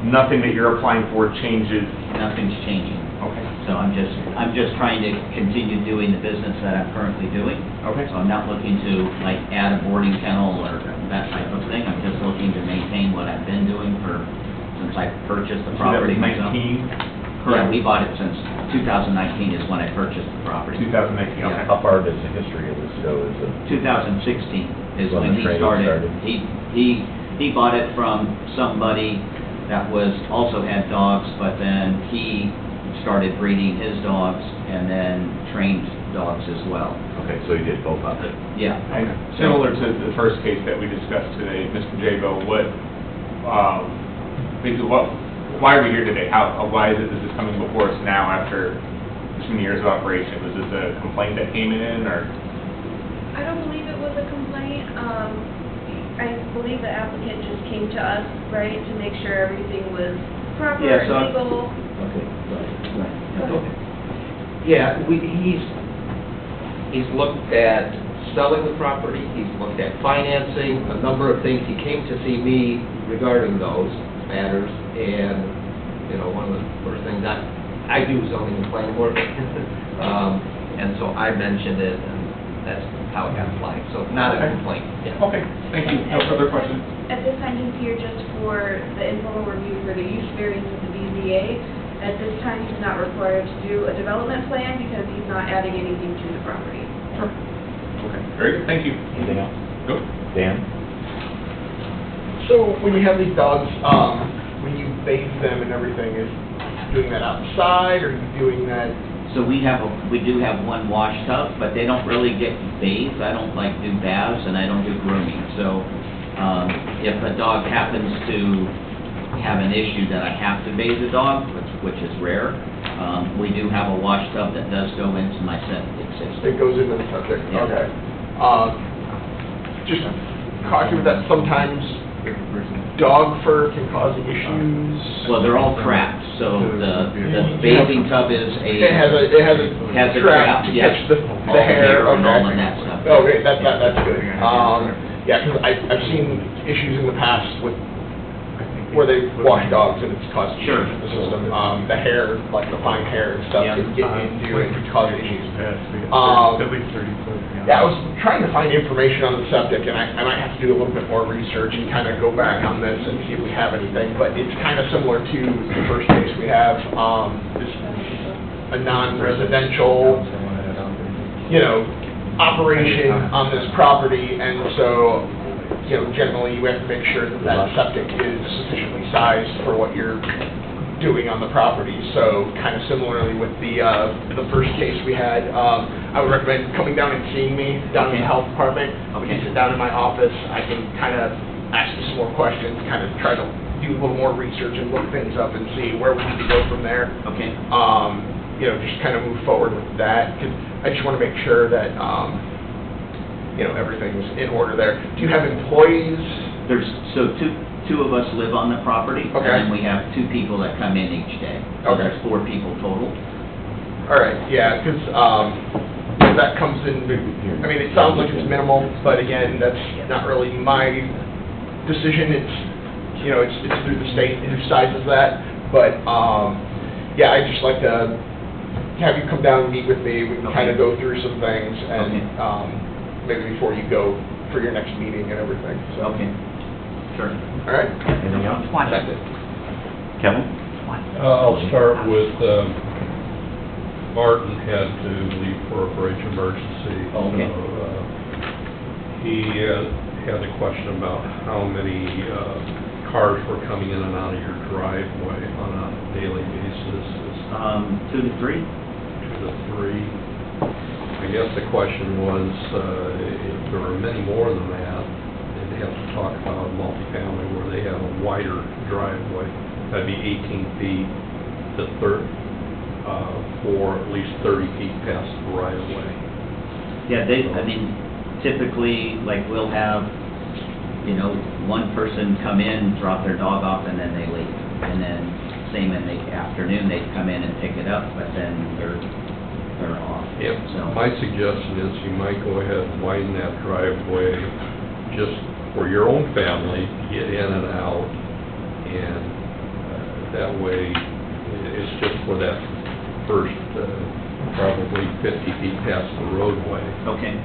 nothing that you're applying for changes.
Nothing's changing.
Okay.
So I'm just trying to continue doing the business that I'm currently doing.
Okay.
So I'm not looking to add a boarding kennel or that type of thing. I'm just looking to maintain what I've been doing since I purchased the property myself.
19?
Correct. We bought it since 2019 is when I purchased the property.
2019. Okay.
How far does the history of this go? Is it
2016 is
when
when
the
he
training
started. He bought it from somebody that was, also had dogs, but then he started breeding his dogs and then trained dogs as well.
Okay, so you did both of it?
Yeah.
And similar to the first case that we discussed today, Mr. Jago, why are we here today? Why is it this is coming before us now after this many years of operation? Was this a complaint that came in, or?
I don't believe it was a complaint. I believe the applicant just came to us, right, to make sure everything was proper
Yeah, so-
and legal.
Okay, go ahead.
Okay. Yeah, he's looked at selling the property, he's looked at financing, a number of things. He came to see me regarding those matters, and, you know, one of the first things I do zoning and planning work, and so I mentioned it, and that's how it got applied, so not a complaint. Yeah.
Okay, thank you. No further questions.
At this time, he's here just for the informal review for the use variance of the BZA. At this time, he's not required to do a development plan because he's not adding anything to the property.
Sure. Okay, very good, thank you.
Anything else?
Good.
Dan?
So when you have these dogs, when you bathe them and everything, is doing that outside, or are you doing that?
So we do have one wash tub, but they don't really get bathed. I don't like do baths and I don't do grooming. So, if a dog happens to have an issue that I have to bathe the dog, which is rare, we do have a wash tub that does go into my septic system.
It goes into the subject,
Yeah.
okay. Just caution that sometimes dog fur can cause issues.
Well, they're all trapped, so the bathing tub is
It has a trap to
yes.
catch the
All the
hair,
and all
okay.
of that stuff.
Okay, that's good. Yeah, because I've seen issues in the past with, where they wash dogs and it's caused
Sure.
issues in the system. The hair, like the fine hair and stuff,
Yeah.
can get into and cause issues.
At least 30 foot.
Yeah, I was trying to find information on the septic, and I might have to do a little bit more research and kind of go back on this and see if we have anything, but it's kind of similar to the first case we have, this, a non-residential, you know, operation on this property, and so, you know, generally you have to make sure that that septic is sufficiently sized for what you're doing on the property. So kind of similarly with the first case we had, I would recommend coming down and seeing me down in the health department. We can sit down in my office, I can kind of ask you some more questions, kind of try to do a little more research and look things up and see where we need to go from there.
Okay.
You know, just kind of move forward with that, because I just want to make sure that, you know, everything's in order there. Do you have employees?
So two of us live on the property.
Okay.
And then we have 2 people that come in each day. So
Okay.
there's 4 people total.
All right, yeah, because that comes in, I mean, it sounds like it's minimal, but again, that's not really my decision. It's, you know, it's through the state who decides that. But, yeah, I'd just like to have you come down and meet with me. We can kind of go through some things and maybe before you go for your next meeting and everything, so.
Okay. Sure.
All right?
Anything else?
That's it.
Kevin?
I'll start with, Martin had to leave for a bridge emergency.
Okay.
So, he had a question about how many cars were coming in and out of your driveway on a daily basis.
2 to 3?
2 to 3. I guess the question was, if there were many more than that, they'd have to talk about multifamily where they have a wider driveway. That'd be 18 feet to for at least 30 feet past the right of way.
Yeah, I mean, typically, like, we'll have, you know, one person come in, drop their dog off, and then they leave. And then, same in the afternoon, they come in and pick it up, but then they're off.
Yep.
So,
My suggestion is you might go ahead and widen that driveway just for your own family, get in and out, and that way, it's just for that first, probably 50 feet past the roadway,
okay,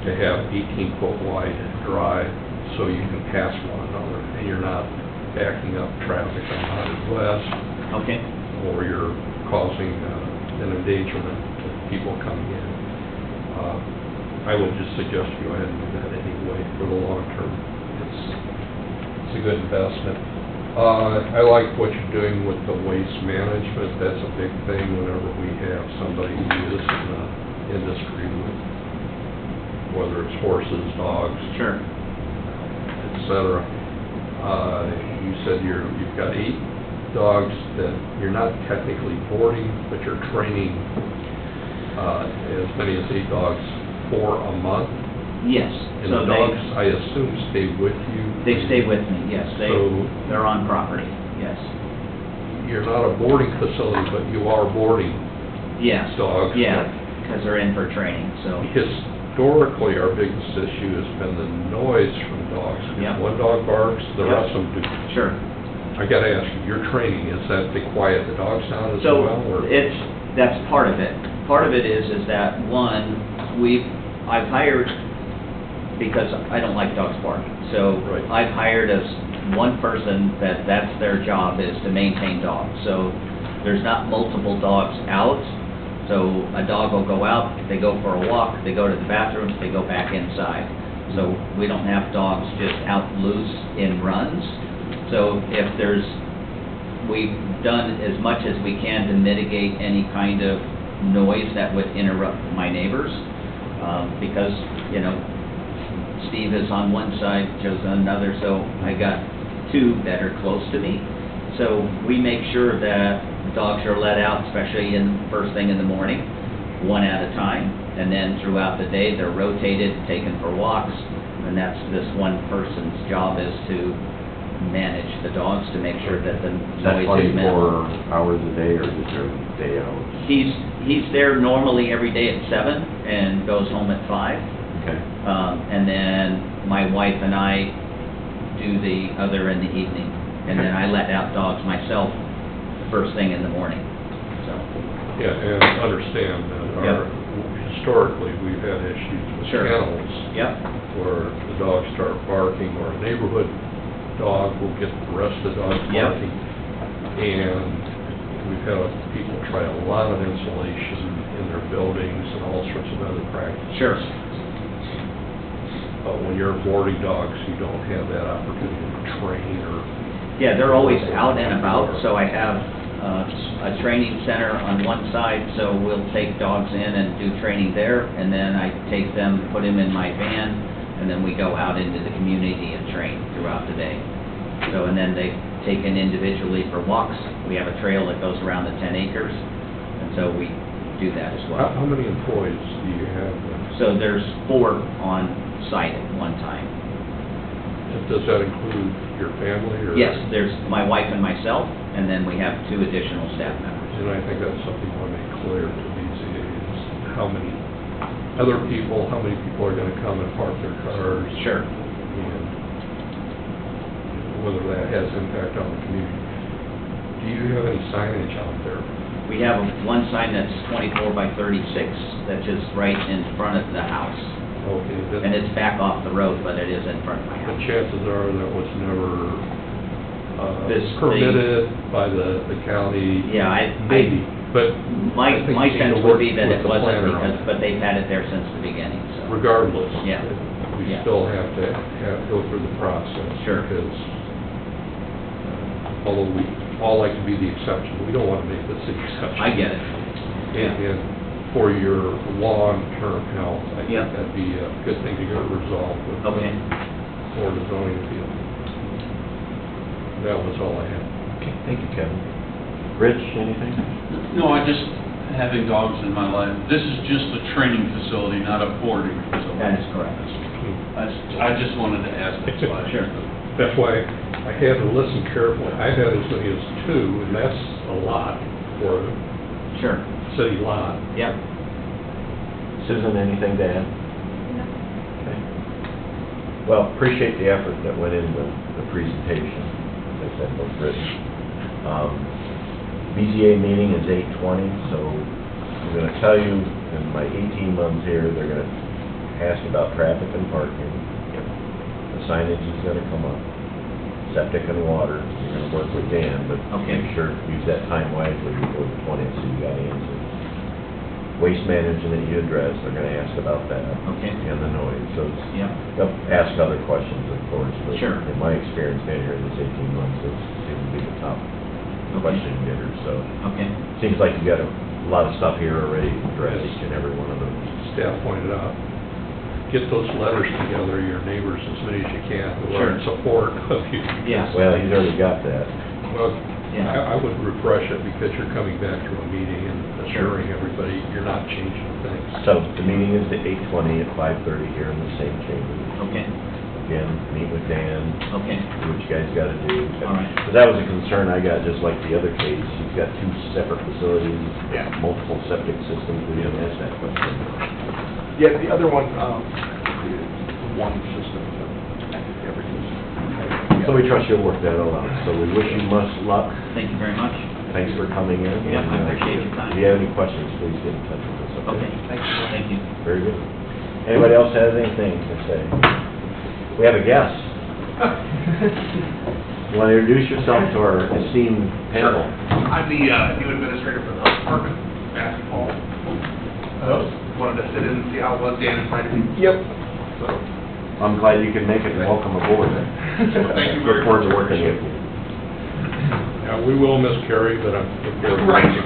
to have 18-foot wide drive so you can pass one another, and you're not backing up traffic on Highway West,
okay,
or you're causing an endangerment to people coming in. I would just suggest you go ahead and do that anyway for the long term. It's a good investment. I like what you're doing with the waste management. That's a big thing whenever we have somebody who is in the industry, whether it's horses, dogs,
Sure.
et cetera. You said you've got 8 dogs that you're not technically boarding, but you're training as many as 8 dogs for a month.
Yes.
And
So
the dogs, I assume, stay with you?
They stay with me, yes.
So-
They're on property, yes.
You're not a boarding facility, but you are boarding
Yes.
dogs?
Yeah, because they're in for training, so.
Historically, our biggest issue has been the noise from dogs.
Yep.
If one dog barks, the
Yep.
rest of them do.
Sure.
I gotta ask you, your training, is that to quiet the dogs down as
So,
well, or?
that's part of it. Part of it is that, one, I've hired, because I don't like dogs barking, so
Right.
I've hired one person that's their job is to maintain dogs. So there's not multiple dogs out, so a dog will go out, they go for a walk, they go to the bathroom, they go back inside. So we don't have dogs just out loose in runs. So we've done as much as we can to mitigate any kind of noise that would interrupt my neighbors, because, Steve is on one side, Joe's on another, so I got 2 that are close to me. So we make sure that dogs are let out, especially first thing in the morning, 1 at a time, and then throughout the day, they're rotated, taken for walks, and that's this one person's job is to manage the dogs to make sure that the
Is that
noise is minimal.
24 hours a day, or is there day hours?
He's there normally every day at 7 and goes home at 5.
Okay.
And then my wife and I do the other in the evening. And then I let out dogs myself first thing in the morning, so.
Yeah, and understand that historically, we've had issues with
Sure.
kennels.
Yep,
Where the dogs start barking, or a neighborhood dog will get the rest of the dogs
Yep.
barking. And we've had people try a lot of insulation in their buildings and all sorts of other practices.
sure.
But when you're boarding dogs, you don't have that opportunity to train or...
Yeah, they're always out and about, so I have a training center on one side, so we'll take dogs in and do training there, and then I take them, put them in my van, and then we go out into the community and train throughout the day. So, and then they taken individually for walks. We have a trail that goes around the 10 acres, and so we do that as well.
How many employees do you have?
So there's 4 on site at one time.
Does that include your family, or?
Yes, there's my wife and myself, and then we have 2 additional staff members.
And I think that's something I want to make clear to BZA is how many other people, how many people are going to come and park their cars.
Sure.
And whether that has impact on the community. Do you have any signage out there?
We have one sign that's 24 by 36, that's just right in front of the house.
Okay.
And it's back off the road, but it is in front of my
The
house.
chances are that was never
This
permitted by the county.
Yeah,
Maybe, but.
My
I think you
sense
need to
would
work
be that
with
it
the
wasn't
planner on
because,
that.
but they've had it there since the beginning, so.
Regardless.
Yeah.
We
Yeah.
still have to go through the process.
Sure.
Because although we all like to be the exception, we don't want to make this the exception.
I get it.
And for your long-term health, I think
Yeah.
that'd be a good thing to get resolved with the
Okay.
Board of Zoning Appeal. That was all I had.
Okay, thank you, Kevin. Rich, anything?
No, having dogs in my life, this is just a training facility, not a boarding facility.
That is correct.
I just wanted to ask that question.
Sure.
That's why I had to listen carefully. I've had as many as 2, and that's a lot for a
Sure.
city lot.
Yep.
Susan, anything to add? Okay. Well, appreciate the effort that went into the presentation, as I said, both Rich. BZA meeting is 8:20, so I'm going to tell you, in my 18 months here, they're going to ask about traffic and parking. The signage is going to come up. Septic and water, you're going to work with Dan, but
Okay.
make sure, use that time wisely before the 20th, so you got answers. waste management you addressed, they're gonna ask about that.
Okay.
And the noise, so it's,
Yeah.
they'll ask other questions, of course, but
Sure.
in my experience being here in this 18 months, it seems to be the top question getter, so.
Okay.
Seems like you got a lot of stuff here already addressed, each and every one of them.
Staff pointed out, get those letters together, your neighbors, as many as you can, who are in
Sure.
support of you.
Yeah.
Well, he's already got that.
Well,
Yeah.
I would refresh it because you're coming back to a meeting and
Sure.
assuring everybody you're not changing things.
So the meeting is the 8/20 at 5:30 here in the same chamber.
Okay.
Again, meet with Dan,
Okay.
do what you guys gotta do.
All right.
Because that was a concern I got, just like the other case, you've got two separate facilities,
Yeah.
multiple septic systems, we didn't ask that question.
Yeah, the other one, one system, I think everything's.
So we trust you'll work that all out, so we wish you much luck,
Thank you very much.
thanks for coming in.
Yeah, I appreciate your time.
If you have any questions, please get in touch with us,
Okay. Thank you.
Very good. Anybody else has anything to say? We have a guest. You want to introduce yourself to our esteemed panel?
I'm the new administrator for the health department, basketball. Wanted to sit in and see how it was, Dan invited me.
Yep.
So,
I'm glad you could make it, and welcome aboard.
Thank you very
Look forward to
much.
working with you.
Yeah, we will miss Carrie, but I'm looking forward to
Right.
it.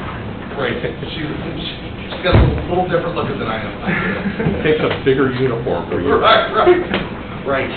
Right. She's got a little different looking than I am.
Takes a bigger uniform for you.
Right.